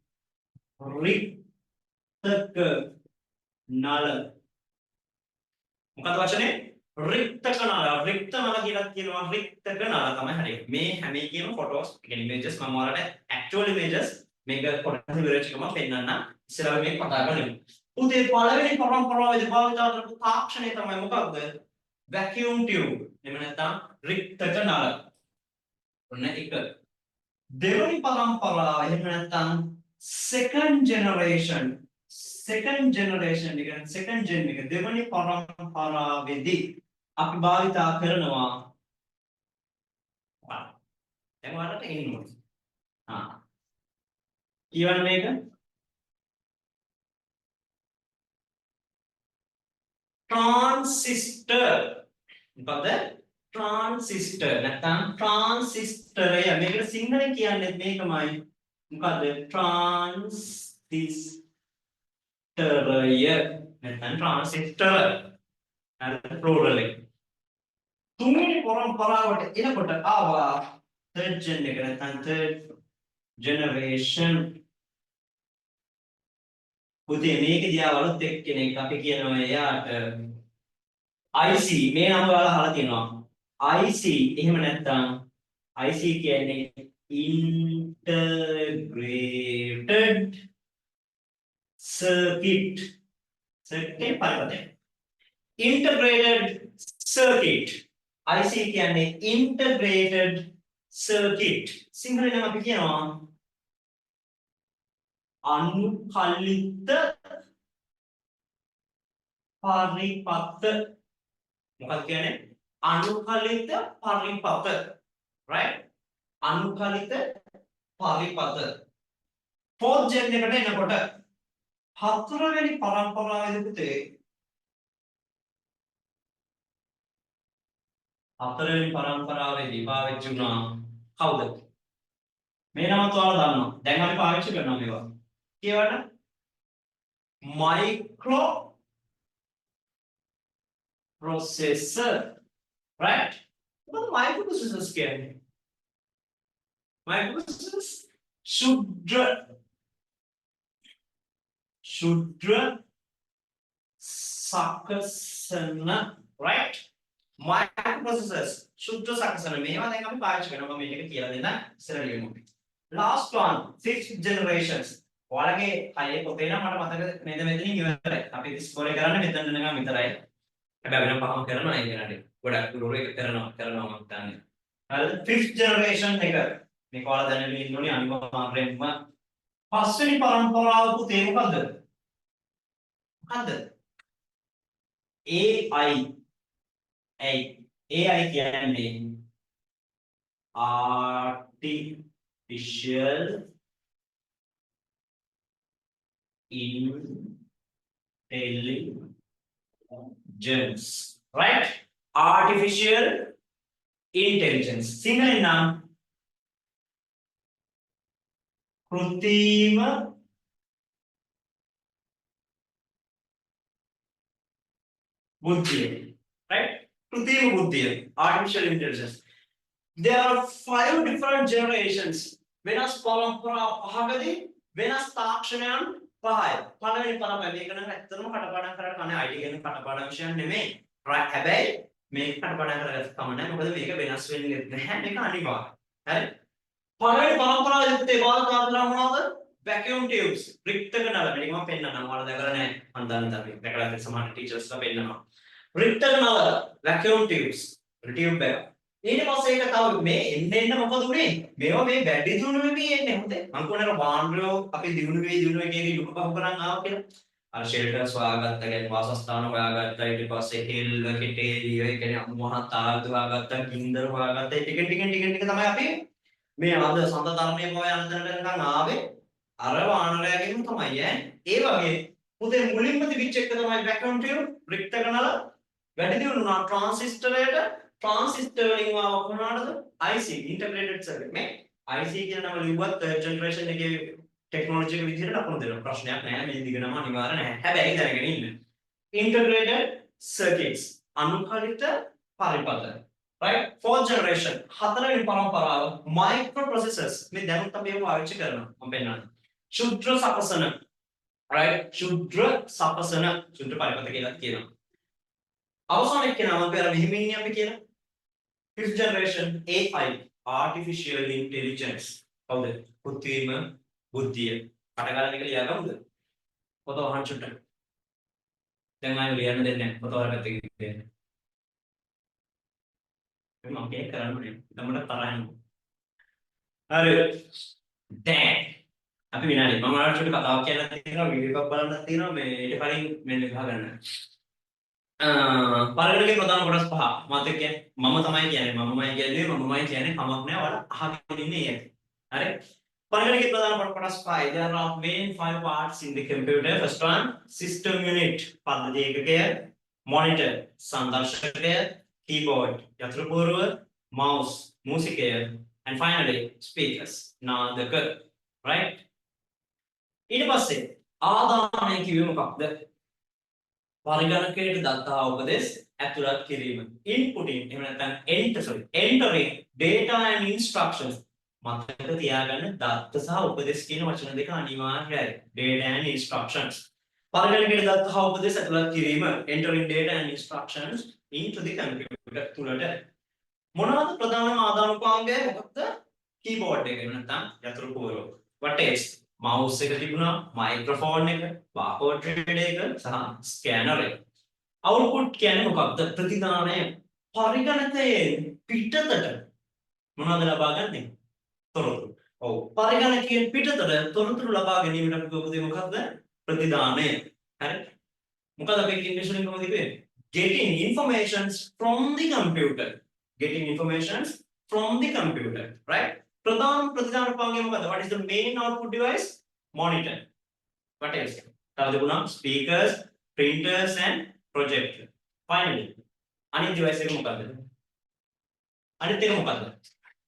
රික්තක නල. මොකක්ද වචනේ? රික්තක නල. රික්ත නල කියලා කියනවා රික්තක නල තමයි හරිය. මේ හැම එකේම ෆොටෝස් ඉමේජස් මම ඔයාලට ඇක්චුවල් ඉමේජස් මේක පොඩ්ඩක් විවරච කරනවා පෙන්නන්න. ඉස්සරහ මේක කතා කරමු. උදේ පළවෙනි පරම්පරාවේදී භාවිත කරපු තාක්ෂණය තමයි මොකක්ද? Vacuum tube. එහෙම නැත්නම් රික්තක නල. ඔන්න එක. දෙවනි පරම්පරාව එහෙම නැත්නම් second generation එක second gen එක දෙවනි පරම්පරාවේදී අපි භාවිතා කරනවා දැන් ඔයාලට එන්නේ කියවන මේක ट्रांसिस्टर මොකද ट्रांसिस्टर නැත්නම් ट्रांसिस्टरය මේකට සිංහලෙන් කියන්නේ මේකමයි මොකද ट्रांसिस्टरය නැත්නම් ट्रांसिस्टर අර ප්ලූරල් එක තුන්වෙනි පරම්පරාවට එනකොට ආවා third gen එක නැත්නම් third generation පුතේ මේක දිහා වලත් එක්කෙනෙක් අපි කියනවා එයාට IC මේ නම ඔයාලා අහලා තියෙනවා IC එහෙම නැත්නම් IC කියන්නේ integrated circuit circuit පරිවර්තනය integrated circuit IC කියන්නේ integrated circuit සිංහලෙන් අපි කියනවා අනුකලිත පරිපත්ත මොකක්ද කියන්නේ අනුකලිත පරිපත්ත right අනුකලිත පරිපත්ත fourth gen එකට එනකොට හතරවෙනි පරම්පරාවේදී පුතේ හතරවෙනි පරම්පරාවේදී පාවිච්චි වුණා කවුද මේ නමත් ඔයාලා දන්නවා දැන් අපි පාවිච්චි කරනවා මේවා කියවන්න micro processor right what microprocessors කියන්නේ microprocessors ශුද්‍ර සකසන right microprocessors ශුද්‍ර සකසන මේවා දැන් අපි පාවිච්චි කරනවා මම මේක කියලා දෙන්න ඉස්සර ලියමු last one fifth generations ඔයාලගේ කයේ පොතේ නම් මට මතක නේද මෙතනින් ඉවරයි අපි ස්කෝර් එක කරන්නේ මෙතන නිකන් විතරයි හැබැයි වෙන පහම කරනවා ඒ කෙනාට ගොඩක් දුර එක කරනවා මම හිතන්නේ හරිද fifth generation එක මේක ඔයාලා දැනගෙන ඉන්න ඕනේ අනිවාර්යෙන්ම පස්වෙනි පරම්පරාව පුතේ මොකද්ද AI කියන්නේ artificial intelligence right artificial intelligence සිංහලෙන් නම් කෘත්‍රිම බුද්ධිය right කෘත්‍රිම බුද්ධිය artificial intelligence there are 5 different generations වෙනස් පරම්පරා පහකදී වෙනස් තාක්ෂණයන් පහයි පළවෙනි පරම්පරාව මේක නම් ඇත්තටම කටපාඩම් කරලා කන්නේ ID කියන කටපාඩම් විෂයක් නෙමෙයි right හැබැයි මේක කටපාඩම් කරගත්ත කම නැහැ මොකද මේක වෙනස් වෙන්නේ නැහැ මේක අනිවාර්යයි හරි පළවෙනි පරම්පරාවේ යුත්තේ බාධා මොනවද vacuum tubes රික්තක නල මේක මම පෙන්නන්නම් ඔයාලා දැකලා නැහැ මම දන්නවා අපි දැකලා තියෙන සමහර ටීචර්ස්ලා පෙන්නනවා රික්තක නල vacuum tubes tube එක ඊට පස්සේ ඒක තව මේ එන්න මොකද උනේ මේවා මේ වැඩි දියුණු වෙමි එන්නේ හොඳේ මම කියනවා බාන්ඩ්‍රෝ අපි දියුණු එකේ ලුක පහු කරන් ආවා කියලා අර ෂෙල්ටර්ස් හොයාගත්තා කියන්නේ වාසස්ථාන හොයාගත්තා ඊට පස්සේ හෙල් කෙටේලිය ඒ කියන්නේ අමුමහත් ආයුධ හොයාගත්තා ගින්දර හොයාගත්තා ටික තමයි අපි මේ අද සඳ ධර්මයේ පොය අන්දරට නිකන් ආවේ අර වානරයාගෙන් තමයි ඈ ඒ වගේ පුතේ මුලින්ම තිබිච්ච එක තමයි vacuum tube රික්තක නල වැඩි දියුණු ට්‍රාන්සිස්ටරයට ट्रांसिस्टर වලින් ආව කොහොමද IC integrated circuit මේ IC කියන නම ලිව්වත් third generation එකේ ටෙක්නොලොජි එක විදිහට ලකුණු දෙනවා ප්‍රශ්නයක් නැහැ මේ දිග නම අනිවාර්ය නැහැ හැබැයි දැනගෙන ඉන්න integrated circuits අනුකලිත පරිපථ right? Fourth generation හතරවෙනි පරම්පරාව microprocessors මේ දැනුත් අපි ඒව පාවිච්චි කරනවා මම පෙන්නන්න ශුද්‍ර සපසන right ශුද්‍ර සපසන ශුද්‍ර පරිපත කියලා කියනවා අවසාන එක නම අපි අර මෙහෙම ඉන්නේ අපි කියලා fifth generation AI artificial intelligence කවුද කෘත්‍රිම බුද්ධිය කටගාලා එක ලියාගමුද පොත වහන්න චුට්ටක් දැන් ආයෙ ලියන්න දෙන්නේ නැහැ පොත වහකට තියෙන්නේ මම මේක කරන්න ඕනේ තමන්ට තරහින් හරි දැන් අපි විනාඩි මම ඔයාලට චුට්ටක් කතාවක් කියන්න තියෙනවා වීඩියෝ එකක් බලන්න තියෙනවා මේ ඊට කලින් මෙන්න ගහ ගන්න පළවෙනිගේ ප්‍රධාන කොටස් පහ මාත් එක්ක මම තමයි කියන්නේ මමමයි කියන්නේ කමක් නෑ ඔයාලා අහගෙන ඉන්නේ ඒක හරි පළවෙනිගේ ප්‍රධාන කොටස් පහයි there are main five parts in the computer first one system unit පද්ධති ඒකකය monitor සංදර්ශකය keyboard යතුරුපුවරුව mouse මූසිකය and finally speakers නාදක right ඊට පස්සේ ආදානය කිව්වේ මොකක්ද පරිගණකයට දත්තා උපදෙස් ඇතුළත් කිරීම inputting එහෙම නැත්නම් entering data and instructions මතක තියාගන්න දත්ත සහ උපදෙස් කියන වචන දෙක අනිවාර්යයි data and instructions පරිගණකයට දත්තා උපදෙස් ඇතුළත් කිරීම entering data and instructions into the computer තුලට මොනවද ප්‍රධානම ආදානුපාංගය මොකක්ද keyboard එක එහෙම නැත්නම් යතුරුපුවරුව what else mouse එක තිබුණා microphone එක barcode reader එක සහ scanner එක output කියන්නේ මොකක්ද ප්‍රතිදානය පරිගණකයෙන් පිටතට මොනවද ලබා ගන්නෙ තොරතුරු ඔව් පරිගණකයෙන් පිටතට තොරතුරු ලබා ගැනීමට අපි කොහොමද මොකක්ද ප්‍රතිදානය හරි මොකද අපි ඉංග්‍රීසි වලින් කොහොමද කිව්වේ getting informations from the computer right ප්‍රධාන ප්‍රතිදානපාංගය මොකද what is the main output device monitor what else තව තිබුණා speakers printers and projector finally අනිත් device එක මොකද්ද අනිත් එක මොකද්ද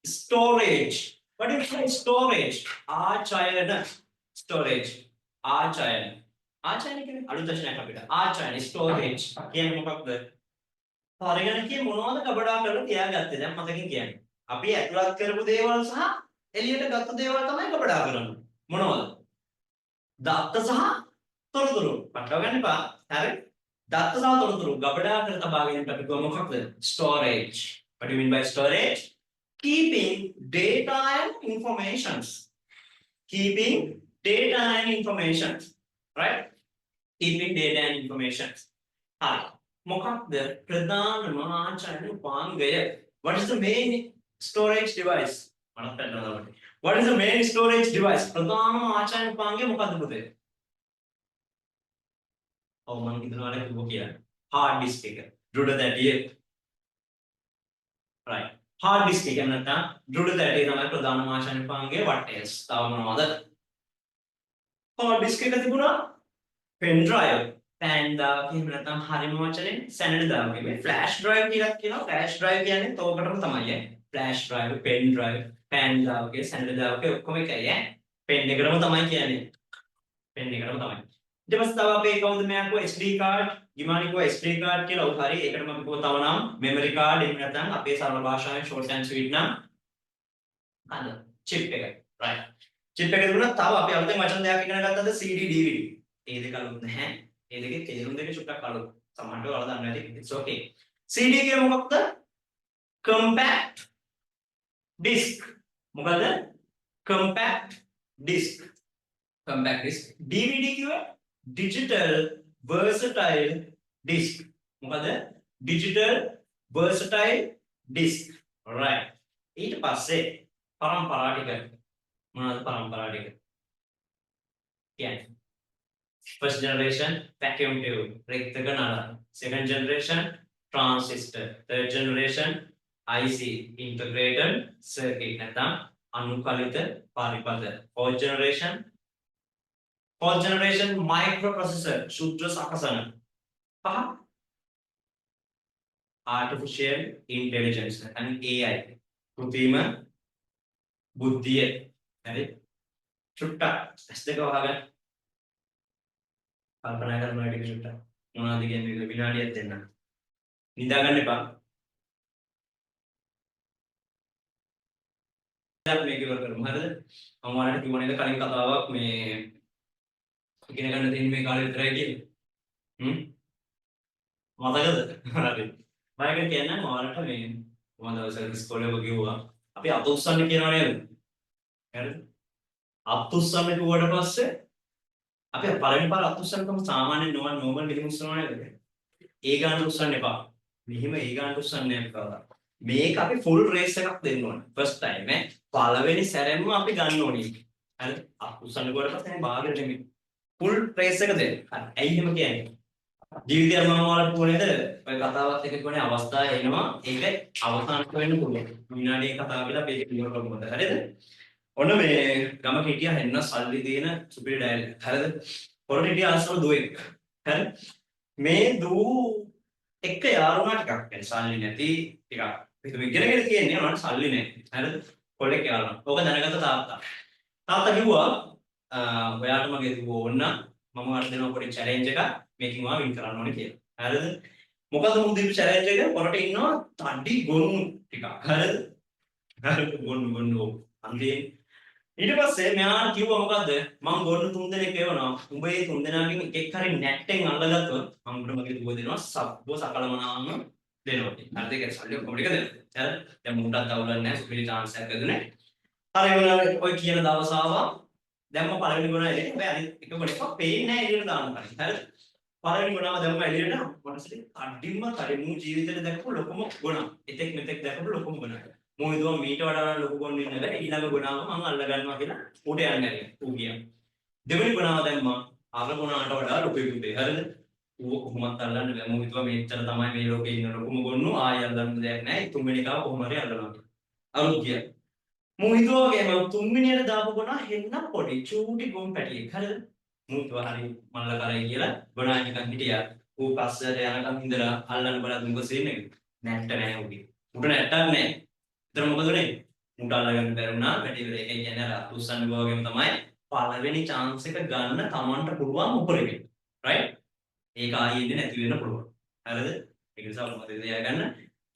storage what is storage ආචායන storage ආචායන කියන්නේ අලුත් වචනයක් අපිට ආචායන storage කියන්නේ මොකක්ද පරිගණකයේ මොනවද කබඩා කරලා තියාගත්තේ දැන් මතකින් කියන්නේ අපි ඇතුළත් කරපු දේවල් සහ එළියට ගත්ත දේවල් තමයි කපඩා කරන්නේ මොනවද දත්ත සහ තොරතුරු පටව ගන්න එපා හරි දත්ත සහ තොරතුරු කපඩා කර තබා ගැනීමට අපි කොහොම මොකක්ද storage what do you mean by storage keeping data and informations right keeping data and informations හරි මොකක්ද ප්‍රධානම ආචාර්ය උපාංගය what is the main storage device what is the main storage device ප්‍රධානම ආචාර්ය උපාංගය මොකක්ද පුතේ ඔව් මම හිතනවා නේද කිව්වා කියලා hard disk එක දෘඩ තැටිය right hard disk එක නැත්නම් දෘඩ තැටිය තමයි ප්‍රධානම ආචාර්ය උපාංගය what else තව මොනවද hard disk එක තිබුණා pen drive pen එහෙම නැත්නම් හරිම වචනේ සැනඩ දානවා මේ flash drive කියලා කියනවා flash drive කියන්නේ තෝකටම තමයි flash drive pen drive pen දාවගේ සැනඩ දාවගේ ඔක්කොම එකයි pen එකටම තමයි කියන්නේ pen එකටම තමයි ඊට පස්සේ තව අපි කවුද මෙයා කෝ SD card ගිමානි කෝ SD card කියලා උ හරි ඒකටම අපි කෝ තව නම් memory card එහෙම නැත්නම් අපේ සරල භාෂාවෙන් short and sweet නම් අද chip එක right chip එක දුන්නා තව අපි අලුතෙන් වචන දෙකක් ඉගෙන ගත්තද CD DVD ඒ දෙක අලුත් නැහැ ඒ දෙකේ තේරුම් දෙක චුට්ටක් අලුත් සමහරවිට ඔයාලා දන්නේ නැති it's okay CD කියේ මොකක්ද compact disk මොකද compact disk DVD කිව්වේ digital versatile disk මොකද digital versatile disk right ඊට පස්සේ පරම්පරා ටික මොනවද පරම්පරා ටික කියන්නේ first generation vacuum tube රික්තක නල second generation transistor third generation IC integrated circuit නැත්නම් අනුකලිත පරිපථ fourth generation microprocessor ශුද්ධ සකසන පහ artificial intelligence නැත්නම් AI කෘත්‍රිම බුද්ධිය හරි චුට්ටක් S2 වහගන්න කල්පනා කරනවා ටික චුට්ටක් මොනවද කියන්නේ විනාඩියක් දෙන්න නිදා ගන්න එපා මේක ඉවර කරමු. හරිද? මම ඔයාලට කිව්ව නේද කලින් කතාවක් මේ ඉගෙන ගන්න තියෙන මේ කාලේ විතරයි කියලා. හ්ම්. මතකද? හරි. මම ඒක කියන්නේ ඔයාලට මේ මම දවසක් ඉස්කෝලේ ඔබ කිව්වා අපි අත උස්සන්න කියනවා නේද? හරිද? අත් උස්සන්න කිව්වට පස්සේ අපි පළවෙනි පාර අත් උස්සන්න කොහොම සාමාන්‍ය නෝමල් මෙහෙම උස්සනවා නේද? ඒ ගානට උස්සන්න එපා. මෙහෙම ඒ ගානට උස්සන්න එපා. මේක අපි ෆුල් රේස් එකක් දෙන්න ඕනේ. ෆස්ට් ටයිම් ඈ. පළවෙනි සැරේම අපි ගන්න ඕනේ. හරිද? අත් උස්සන්න කිව්වට පස්සේ බාගෙට නෙමෙයි. ෆුල් රේස් එක දෙන්න. හරි. ඇයි එහෙම කියන්නේ? ජීවිතය මම ඔයාලට කිව්වේ නේද? ඔය කතාවත් එක කිව්වනේ අවස්ථා එනවා. ඒක අවසානක වෙන්න පුළුවන්. විනාඩියක කතාව කියලා අපි ඒක ඉවර කරමු. හරිද? ඔන්න මේ ගමක හිටියා හෙන්න සල්ලි දෙන සුපිරි ඩයල්. හරිද? පොරට හිටියා අස්සල දුවෙක්. හරි? මේ දූ එක්ක යාළුවා ටිකක් يعني සල්ලි නැති ටිකක්. ඒක ඉගෙනගෙන කියන්නේ උනාට සල්ලි නැහැ. හරිද? කොල්ලෙක් යාළුවා. ඕක දැනගත්ත තාත්තා. තාත්තා කිව්වා ඔයාට මගේ දුව ඕන නම් මම ඔයාලට දෙනවා පොඩි චැලෙන්ජ් එකක්. මේකෙන් ඔයා වින් කරන්න ඕනේ කියලා. හරිද? මොකද මම දීපු චැලෙන්ජ් එක පොරට ඉන්නවා තඩි ගොනු ටිකක්. හරිද? හරිද? ගොනු අන්තිමේ ඊට පස්සේ මෙයා කිව්වා මොකද්ද මම ගොනු තුන් දෙනෙක් එවනවා උඹ මේ තුන් දෙනාගෙන් එකෙක් හරි නැට්ටෙන් අල්ලගත්තොත් මම උඹට මගේ දුව දෙනවා සබ්බෝ සකලමනාම දෙනවා හරිද ඒක සල්ලි ඔක්කොම ටික දෙනවා හරිද දැන් මුන්ටත් අවුලක් නැහැ සුපිරි chance එකක් දුන්නේ හරි වුණා ඔය කියන දවස ආවා දැන් මම පළවෙනි ගුණා එන්නේ හැබැයි අනිත් එක ගුණයක් පේන්නේ නැහැ එළියට දාන්න කලින් හරිද පළවෙනි ගුණාව දැම්ම එළියට මොනසලි අඩින්ම කලින් ජීවිතේ දැක්කු ලොකුම ගුණා එතෙක් මෙතෙක් දැක්කු ලොකුම ගුණා මම හිතුවා මීට වඩා ලොකු ගොන් ඉන්න බෑ ඊළඟ ගුණාව මම අල්ල ගන්නවා කියලා උඩ යන්න ඇරියා ඌ ගියා දෙවෙනි ගුණාව දැම්මා අර ගුණාට වඩා ලොකුයි පුතේ හරිද ඌ කොහොමත් අල්ලන්න බෑ මම හිතුවා මේච්චර තමයි මේ ලෝකේ ඉන්න ලොකුම ගොන්නු ආයෙ අල්ලන්න දෙයක් නැහැ තුන්වෙනි එකව කොහොම හරි අල්ලනවා අරුත් ගියා මම හිතුවා වගේ මම තුන්වෙනියට දාපු ගුණා හෙන්න පොඩි චූටි ගොන් පැටියෙක් හරිද මම හිතුවා හරි මල්ල කරයි කියලා ගුණා නිකන් හිටියා ඌ පස්සට යනකම් ඉඳලා අල්ලන්න බලත් මොකද සීන් එක නැට්ට නැහැ ඌගේ උඩ නැට්ටක් නැහැ එතන මොකද උනේ? මුට අල්ලගන්න බැරි වුණා. වැඩි වෙල ඒ කියන්නේ අර උස්සන්න ගෝවගෙම තමයි පළවෙනි chance එක ගන්න Tamanට පුළුවන් උපරිමයෙන්. right? ඒක ආයෙ ඉන්නේ නැති වෙන්න පුළුවන්. හරිද? ඒක නිසා මොකද තියාගන්න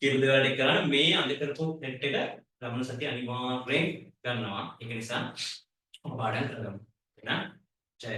කිරු දේවල් ටික කරන්න මේ අද කරපු net එක ගමන සතිය අනිවාර්යෙන් ගන්නවා. ඒක නිසා පාඩම් කරගමු. එහෙනම් ජය